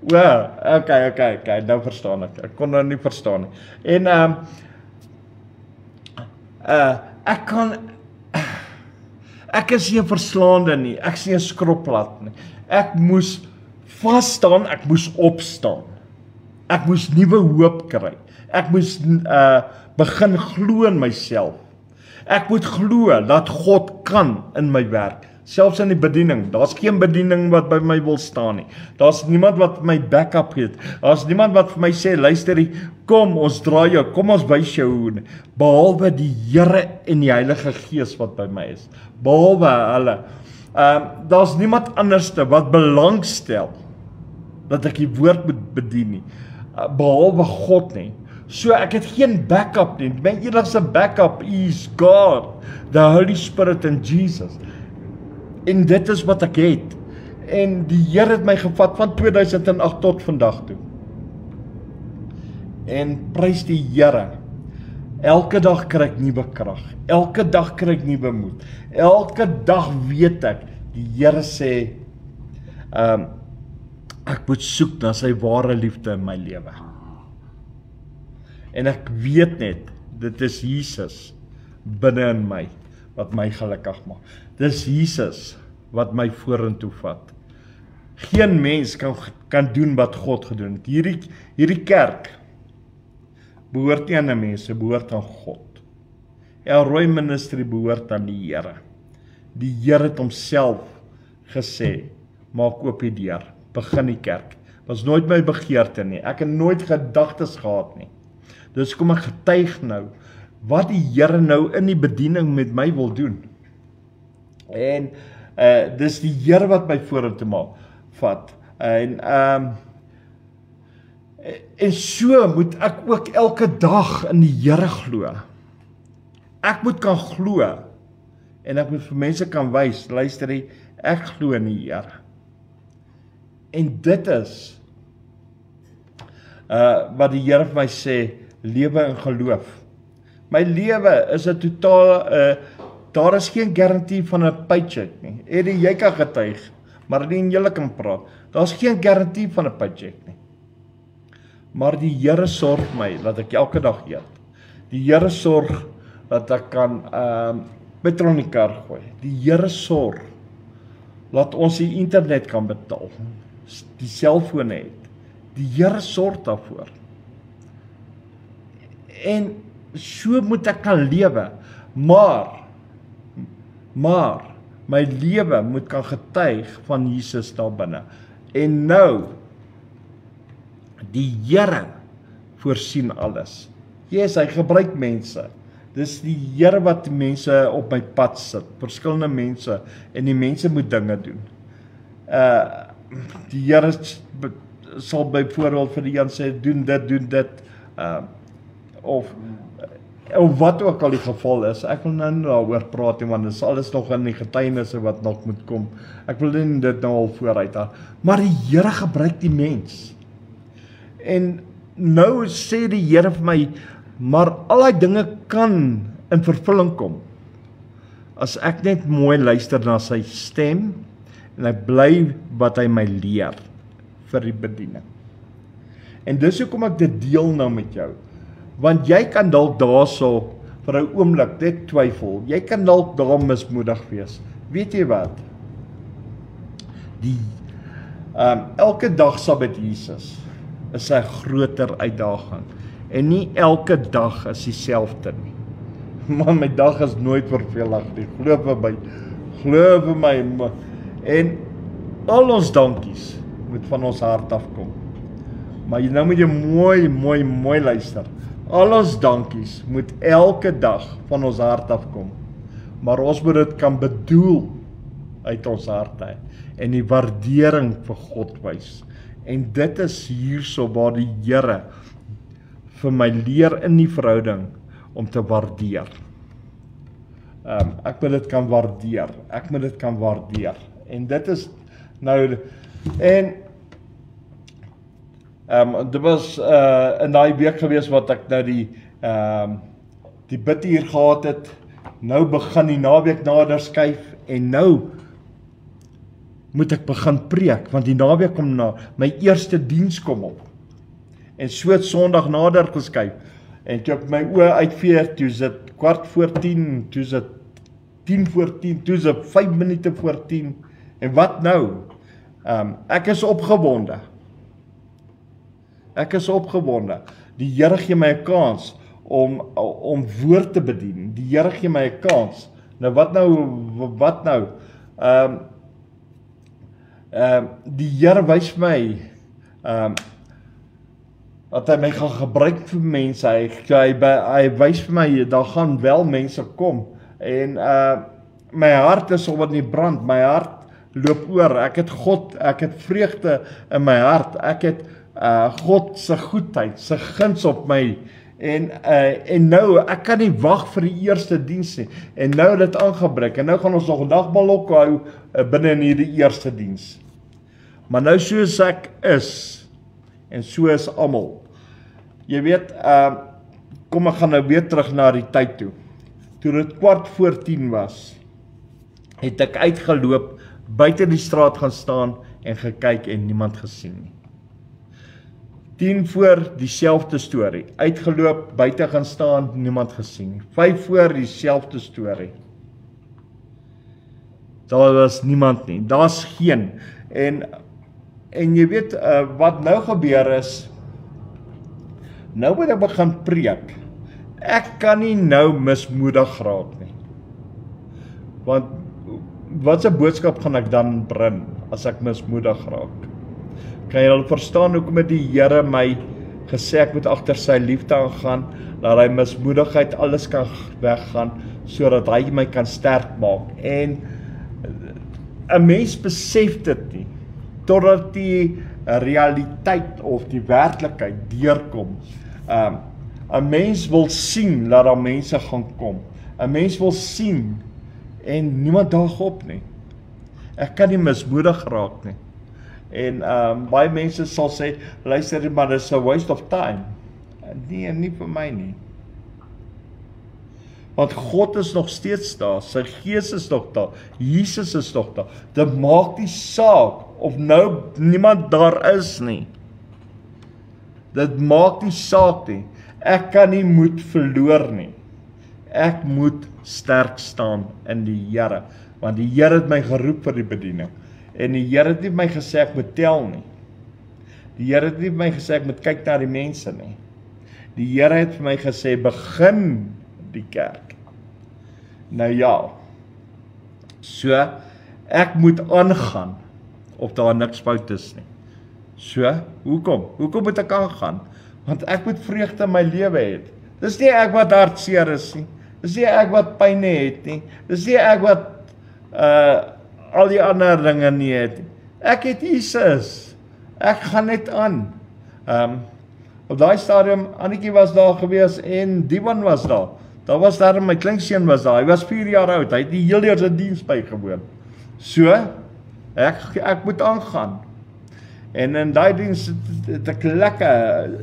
nou verstaan ek. Ek kon nou nie verstaan nie. En ek is nie 'n verslaande nie. Ek is nie 'n skropplat nie. Ek moes vas staan, ek moes opstaan. Ek moes nuwe hoop kry. Ek moes begin glo in myself. Ek moet glo dat God kan in my werk. Selfs in die bediening, daar's geen bediening wat by my wil staan nie. Daar's niemand wat my backup gee. Daar's niemand wat vir my sê, luister, kom ons draai jou, kom ons wys jou hoe. Behalwe die Here en die Heilige Gees wat by my is. Behalwe hulle. Daar's niemand anderste wat belangstel dat ek die woord moet bedien nie. Behalwe God nie. So ek het geen backup nie. My enigste backup is God, the Holy Spirit and Jesus. En dit is wat ek het. En die Here het my gevat van 2008 tot vandag toe. En prys die Here. Elke dag kry ek nuwe krag. Elke dag kry ek nuwe moed. Elke dag weet ek, die Here sê, ek moet soek na sy ware liefde in my lewe. En ek weet net, dit is Jesus binne in my, wat my gelukkig maak. Dis Jesus wat my vorentoe vat. Geen mens kan doen wat God gedoen het. Hierdie kerk behoort nie aan 'n mens, dit behoort aan God. Elroy Ministry behoort aan die Here. Die Here het homself gesê, maak oop die deur, begin die kerk. Was nooit my begeerte nie. Ek het nooit gedagtes gehad nie. Dus kom ek getuig nou wat die Here nou in die bediening met my wil doen. En dis die Here wat my vorentoe vat. En so moet ek ook elke dag in die Here glo. Ek moet kan glo. En ek moet vir mense kan wys, luister, ek glo in die Here. En dit is wat die Here vir my sê, lewe in geloof. My lewe is 'n totaal, daar is geen garantie van 'n paycheck nie. Eddie, jy kan getuig, maar nie en julle kan praat. Daar's geen garantie van 'n paycheck nie. Maar die Here sorg my dat ek elke dag eet. Die Here sorg dat ek kan petrol in die kar gooi. Die Here sorg dat ons die internet kan betaal. Die selfone het. Die Here sorg daarvoor. En so moet ek kan lewe, maar my lewe moet kan getuig van Jesus daar binne. En nou, die Here voorsien alles. Yes, hy gebruik mense. Dis die Here wat mense op my pad sit, verskillende mense, en die mense moet dinge doen. Die Here sal byvoorbeeld vir die een sê, doen dit, of wat ook al die geval is, ek wil nou daaroor praat, want dit is alles nog in die getuienisse wat nog moet kom. Ek wil nie dit nou al vooruit haal. Maar die Here gebruik die mens. En nou sê die Here vir my, maar al die dinge kan in vervulling kom, as ek net mooi luister na sy stem, en ek bly wat hy my leer, vir die bediening. En dis hoekom ek dit deel nou met jou, want jy kan dalk daarso vir 'n oomblik net twyfel, jy kan dalk daar mismoedig wees. Weet jy wat? Elke dag saam met Jesus is 'n groter uitdaging, en nie elke dag is dieselfde nie. Maar my dag is nooit vervelig nie, glo vir my, en al ons dankies moet van ons hart afkom. Maar nou moet jy mooi luister. Al ons dankies moet elke dag van ons hart afkom. Maar ons moet dit kan bedoel uit ons harte en die waardering vir God wys. En dit is hierso waar die Here vir my leer in die verhouding om te waardeer. Ek moet dit kan waardeer. Ek moet dit kan waardeer. En dit is nou en dit was in daai week gewees wat ek nou die bidtuur gehad het. Nou begin die naweek nader skuif en nou moet ek begin preek, want die naweek kom na, my eerste diens kom op. En so het Sondag nader geskuif. En toe ek my oë uitveer, toe is dit 10:15, toe is dit 10:10, toe is dit 5 minute voor 10. En wat nou? Ek is opgewonde. Ek is opgewonde. Die Here gee my 'n kans om woord te bedien. Die Here gee my 'n kans. Nou wat nou? Die Here wys my dat hy my gaan gebruik vir mense. Hy wys vir my daar gaan wel mense kom. En my hart is op in die brand. My hart loop oor. Ek het vreugde in my hart. Ek het God se goedheid, se guns op my. En nou, ek kan nie wag vir die eerste diens nie. En nou het dit aangebreek. En nou gaan ons nog 'n dagbalok hou binne in hierdie eerste diens. Maar nou soos ek is, en so is almal. Jy weet, kom ek gaan nou weer terug na die tyd toe. Toe dit 10:15 was, het ek uitgeloop, buite die straat gaan staan en gekyk en niemand gesien nie. 10:00 dieselfde storie. Uitgeloop, buite gaan staan, niemand gesien. 5:00 dieselfde storie. Daar was niemand nie. Daar's geen. En jy weet wat nou gebeur is, nou moet ek begin preek. Ek kan nie nou mismoedig raak nie. Want wat 'n boodskap gaan ek dan bring as ek mismoedig raak? Kan jy al verstaan hoekom het die Here my gesê ek moet agter sy liefde aangaan, dat hy mismoedigheid alles kan weggaan, sodat hy my kan sterk maak. En 'n mens besef dit nie, totdat die realiteit of die werklikheid deurkom. 'n Mens wil sien dat daar mense gaan kom. 'n Mens wil sien en niemand daag op nie. Ek kan nie mismoedig raak nie. En baie mense sal sê, luister, maar dit is a waste of time. Nee, nie vir my nie. Want God is nog steeds daar, sy Gees is nog daar, Jesus is nog daar. Dit maak nie saak of nou niemand daar is nie. Dit maak nie saak nie. Ek kan nie moed verloor nie. Ek moet sterk staan in die Here, want die Here het my geroep vir die bediening. En die Here het nie my gesê ek moet tel nie. Die Here het nie my gesê ek moet kyk na die mense nie. Die Here het vir my gesê begin die kerk. Nou ja. So ek moet aangaan of daar niks fout is nie. So, hoekom? Hoekom moet ek aangaan? Want ek moet vreugde in my lewe hê. Dis nie ek wat hartseer is nie. Dis nie ek wat pyn het nie. Dis nie ek wat al die ander dinge nie het. Ek het Jesus. Ek gaan net aan. Op daai stadium, Annetjie was daar gewees en Diwan was daar. Daar was daar my kleinseun was daar. Hy was 4 jaar oud. Hy het die hele jaar se diens bygewoon. So, ek moet aangaan. En in daai diens het ek lekker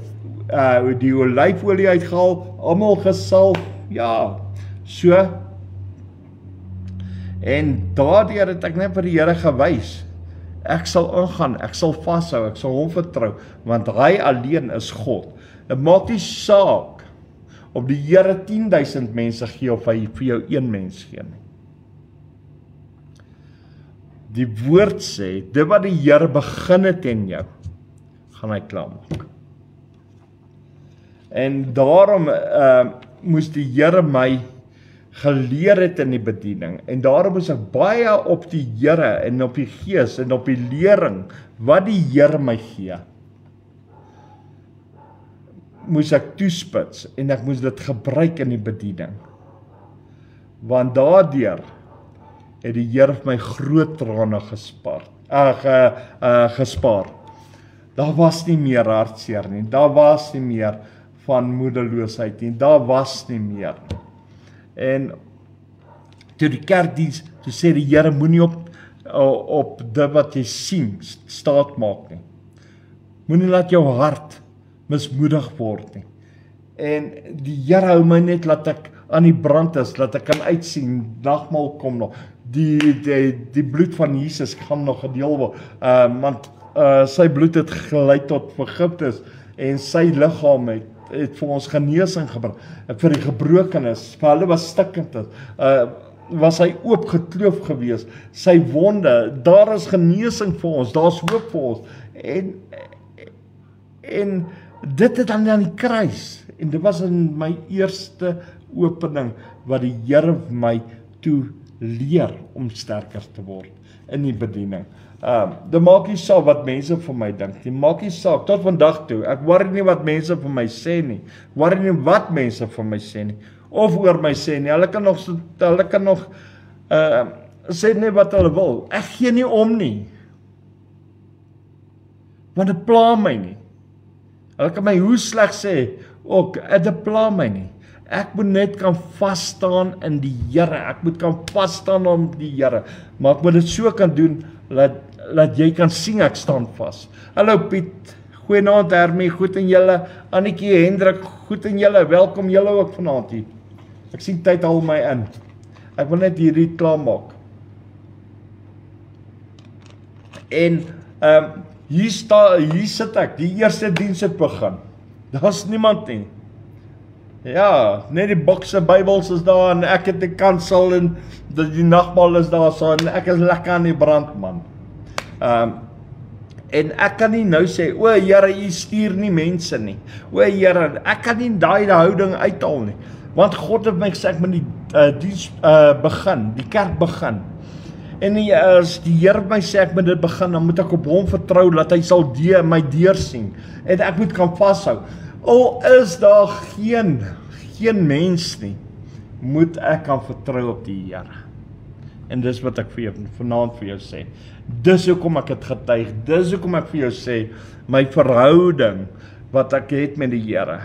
die olyfolie uitgehaal, almal gesalf. Ja. So en daardeur het ek net vir die Here gewys. Ek sal aangaan, ek sal vashou, ek sal hom vertrou, want hy alleen is God. Dit maak nie saak of die Here 10,000 mense gee of hy vir jou 1 mens gee nie. Die woord sê, dit wat die Here begin het in jou, gaan hy klaar maak. En daarom moes die Here my geleer het in die bediening, en daarom is ek baie op die Here en op die Gees en op die lering wat die Here my gee, moes ek toespits en ek moes dit gebruik in die bediening, want daardeur het die Here vir my groot trane gespaar. Daar was nie meer hartseer nie, daar was nie meer van moedeloosheid nie, daar was nie meer. En toe die kerkdiens, toe sê die Here, moenie op dit wat jy sien staat maak nie. Moenie laat jou hart mismoedig word nie. En die Here hou my net laat ek aan die brand is, laat ek kan uitsien, nagmaal kom nog, die bloed van Jesus gaan nog gedeel word, want sy bloed het gelei tot vergifnis, en sy liggaam het vir ons genesing gebring, vir die gebrokenis, vir hulle was stikkend is, was hy oopgekloof gewees, sy wonde, daar is genesing vir ons, daar is hoop vir ons, en dit het dan aan die kruis, en dit was in my eerste opening, wat die Here my toe leer om sterker te word, in die bediening. Dit maak nie saak wat mense vir my dink, dit maak nie saak, tot vandag toe, ek worry nie wat mense vir my sê nie, worry nie wat mense vir my sê nie, of oor my sê nie, hulle kan nog sê nie wat hulle wil, ek gee nie om nie, want dit pla my nie, hulle kan my hoe sleg sê, ook, dit pla my nie, ek moet net kan vasstaan in die Here, ek moet kan vasstaan om die Here, maar ek moet dit so kan doen, laat jy kan sien ek staan vas. Hallo Piet, goeienaand Hermie, goed en julle, Annetjie, Hendrik, goed en julle, welkom julle ook vanaand hier. Ek sien tyd hal my in. Ek wil net hierdie klaar maak. En hier sit ek, die eerste diens het begin. Daar's niemand nie. Ja, net die bokse Bybels is daar en ek het die kansel en die nagmaal is daar so en ek is lekker aan die brand man. En ek kan nie nou sê, o Here, U stuur nie mense nie. O Here, ek kan nie daai houding uithaal nie. Want God het my gesê ek moet die diens begin, die kerk begin. En as die Here my sê ek moet dit begin, dan moet ek op hom vertrou dat hy sal my deursien en ek moet kan vashou. Al is daar geen mens nie, moet ek kan vertrou op die Here. En dis wat ek vir jou vanaand vir jou sê. Dis hoekom ek het getuig, dis hoekom ek vir jou sê, my verhouding wat ek het met die Here,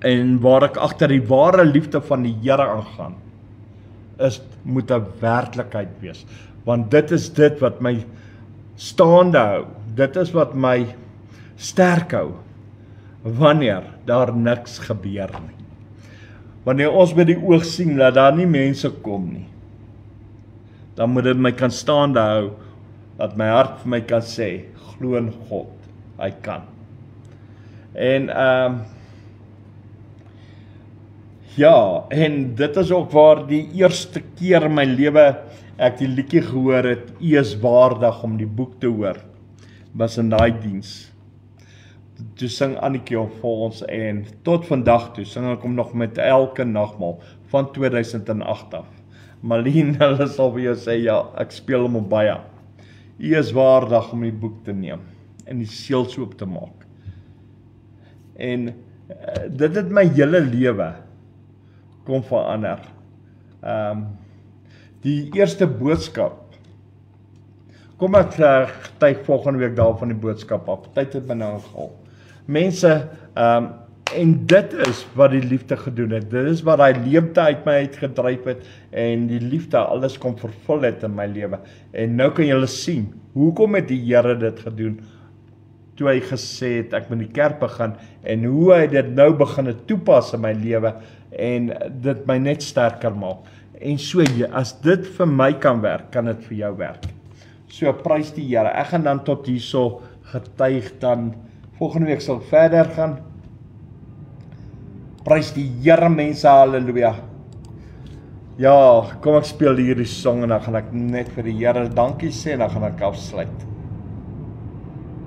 en waar ek agter die ware liefde van die Here aangaan, moet 'n werklikheid wees. Want dit is dit wat my staande hou, dit is wat my sterk hou, wanneer daar niks gebeur nie. Wanneer ons met die oog sien dat daar nie mense kom nie, dan moet dit my kan staande hou, dat my hart vir my kan sê, glo in God, hy kan. En ja, en dit is ook waar die eerste keer in my lewe ek die liedjie gehoor het, U is waardig om die boek te hoor, was in daai diens. Toe sing Annetjie vir ons en tot vandag toe sing ek hom nog met elke nagmaal van 2008 af. Marlene, hulle sal vir jou sê, ja, ek speel hom baie. U is waardig om die boek te neem en die seels oop te maak. En dit het my hele lewe kom verander. Die eerste boodskap, kom ek getuig volgende week daar van die boodskap af, tyd het my nou gehaal. Mense, en dit is wat die liefde gedoen het, dit is wat die leemte uit my uitgedryf het, en die liefde alles kom vervul het in my lewe, en nou kan julle sien, hoekom het die Here dit gedoen, toe hy gesê het, ek moet die kerk begin, en hoe hy dit nou begin toepas in my lewe, en dit my net sterker maak, en so, as dit vir my kan werk, kan dit vir jou werk. So, prys die Here, ek gaan dan tot hierso getuig, dan volgende week sal verder gaan, prys die Here mense, halleluja. Ja, kom ek speel hierdie song, en dan gaan ek net vir die Here dankie sê, en dan gaan ek afsluit.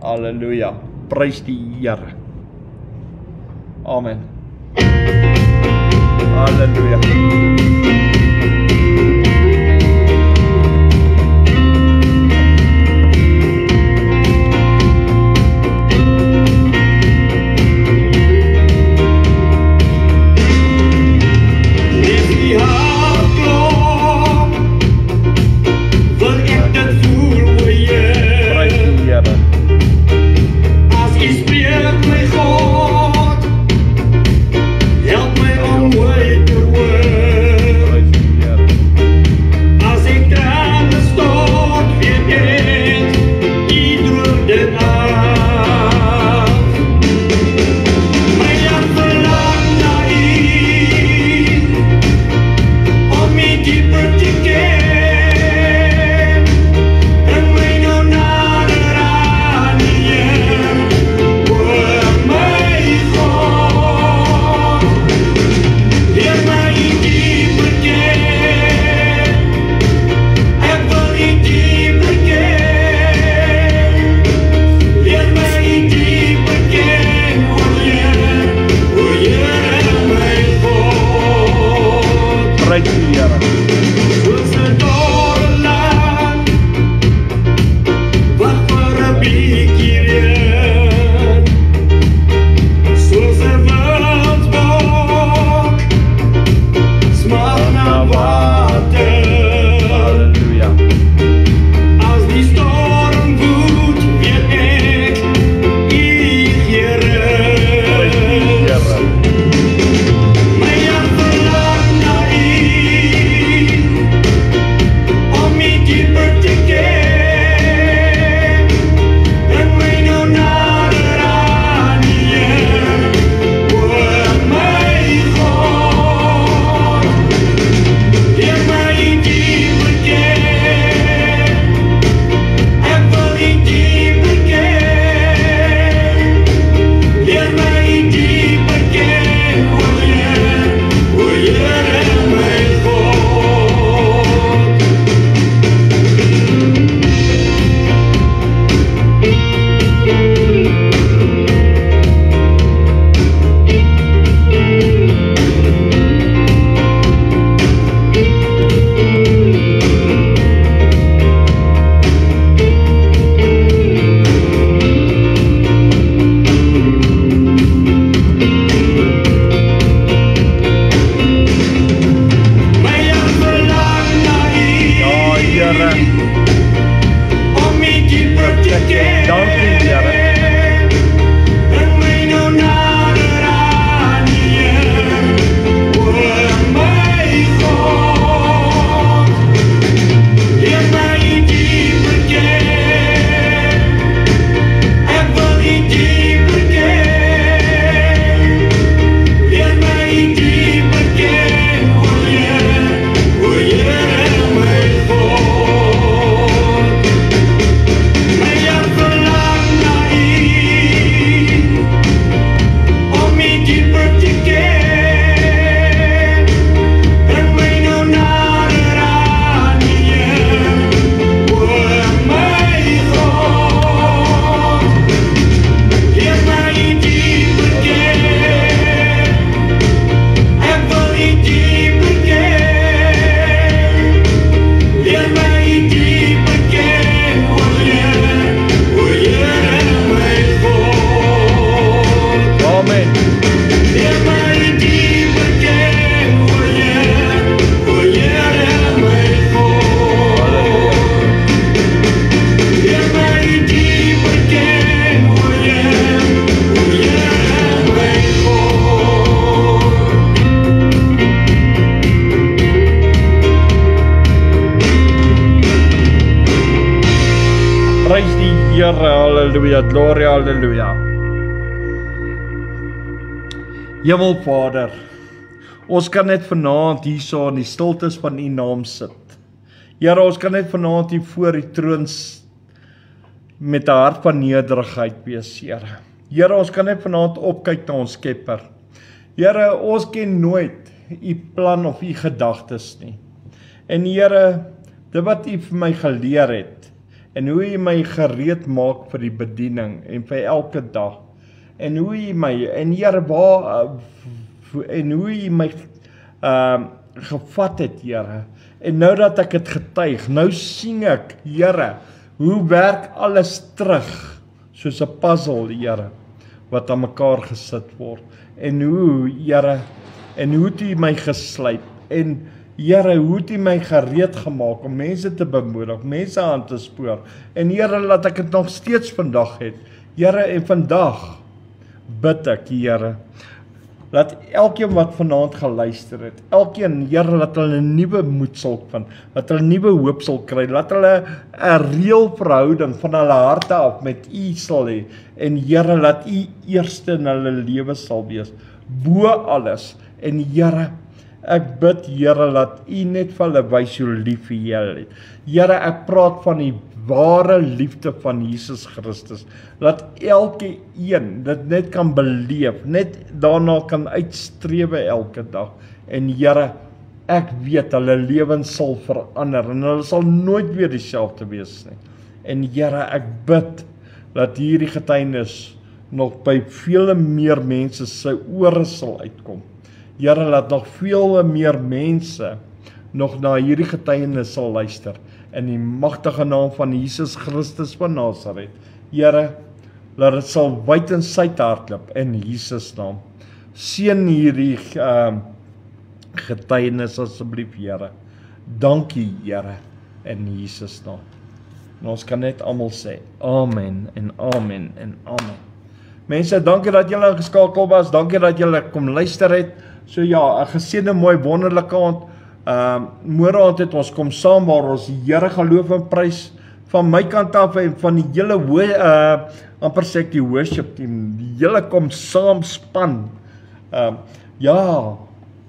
Halleluja, prys die Here. Amen. Halleluja. Here, halleluja, gloria, halleluja. Hemelvader, ons kan net vanaand hierso in die stiltes van U naam sit. Here, ons kan net vanaand hier voor die troon met 'n hart van nederigheid wees, Here. Here, ons kan net vanaand opkyk na ons Skepper. Here, ons ken nooit U plan of U gedagtes nie. En Here, dit wat U vir my geleer het, en hoe U my gereed maak vir die bediening, en vir elke dag, en hoe U my, en Here, en hoe U my gevat het, Here, en nou dat ek het getuig, nou sien ek, Here, hoe werk alles terug, soos 'n puzzle, Here, wat aan mekaar gesit word, en hoe, Here, en hoe het U my geslyp, en Here, hoe het U my gereed gemaak om mense te bemoedig, mense aan te spoor, en Here, laat ek het nog steeds vandag het, Here, en vandag bid ek, Here, laat elkeen wat vanaand geluister het, elkeen, Here, laat hulle 'n nuwe moed sal vind, laat hulle 'n nuwe hoop sal kry, laat hulle 'n reël verhouding van hulle harte af met U sal hê, en Here, laat U eerste in hulle lewe sal wees, bo alles, en Here, ek bid, Here, laat U net vir hulle wys hoe lief U het. Here, ek praat van die ware liefde van Jesus Christus. Laat elke een dit net kan beleef, net daarna kan uitstrewe elke dag. En Here, ek weet hulle lewens sal verander en hulle sal nooit weer dieselfde wees nie. En Here, ek bid dat hierdie getuienis nog by vele meer mense se ore sal uitkom. Here, laat nog veel meer mense nog na hierdie getuienis sal luister, in die magtige naam van Jesus Christus van Nasaret. Here, laat dit sal wyd en suid hardloop, in Jesus naam. Seën hierdie getuienis asseblief, Here. Dankie, Here, in Jesus naam. En ons kan net almal sê, amen, en amen, en amen. Mense, dankie dat julle ingeskakel was, dankie dat julle kom luister het. So ja, 'n geseënde, mooi, wonderlike aand. Môre aand het ons kom saam waar ons die Here gaan loof en prys van my kant af en van die hele amper sê ek die worship team, die hele kom saam span. Ja,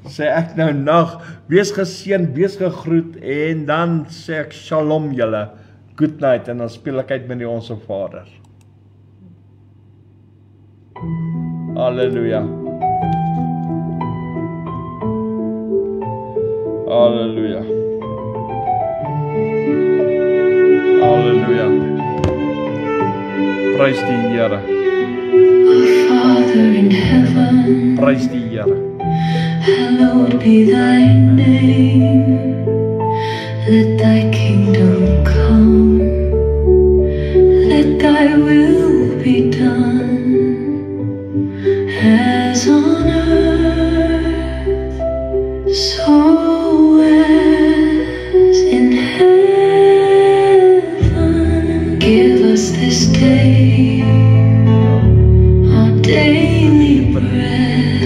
sê ek nou nag, wees geseën, wees gegroet en dan sê ek shalom julle, good night en dan speel ek uit met die Onse Vader. Halleluja. Halleluja. Halleluja. Prys die Here. Our Father in heaven, Prys die Here. hallowed be thy name. Let thy kingdom come. Let thy will be done, as on earth, so as in heaven. Give us this day our daily bread,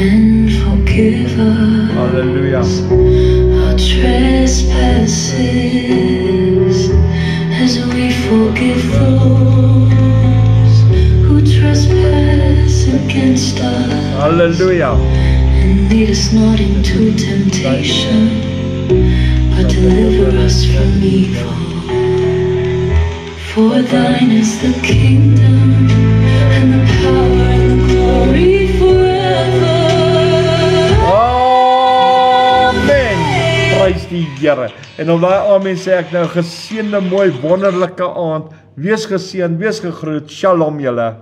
and forgive Halleluja. us our trespasses, as we forgive those who trespass against us. Halleluja. And lead us not into temptation, but deliver us from evil. For thine is the kingdom, and the power, and the glory forever. Amen. Prys die Here. En op daai amen sê ek nou geseënde, mooi, wonderlike aand. Wees geseën, wees gegroet. Shalom julle.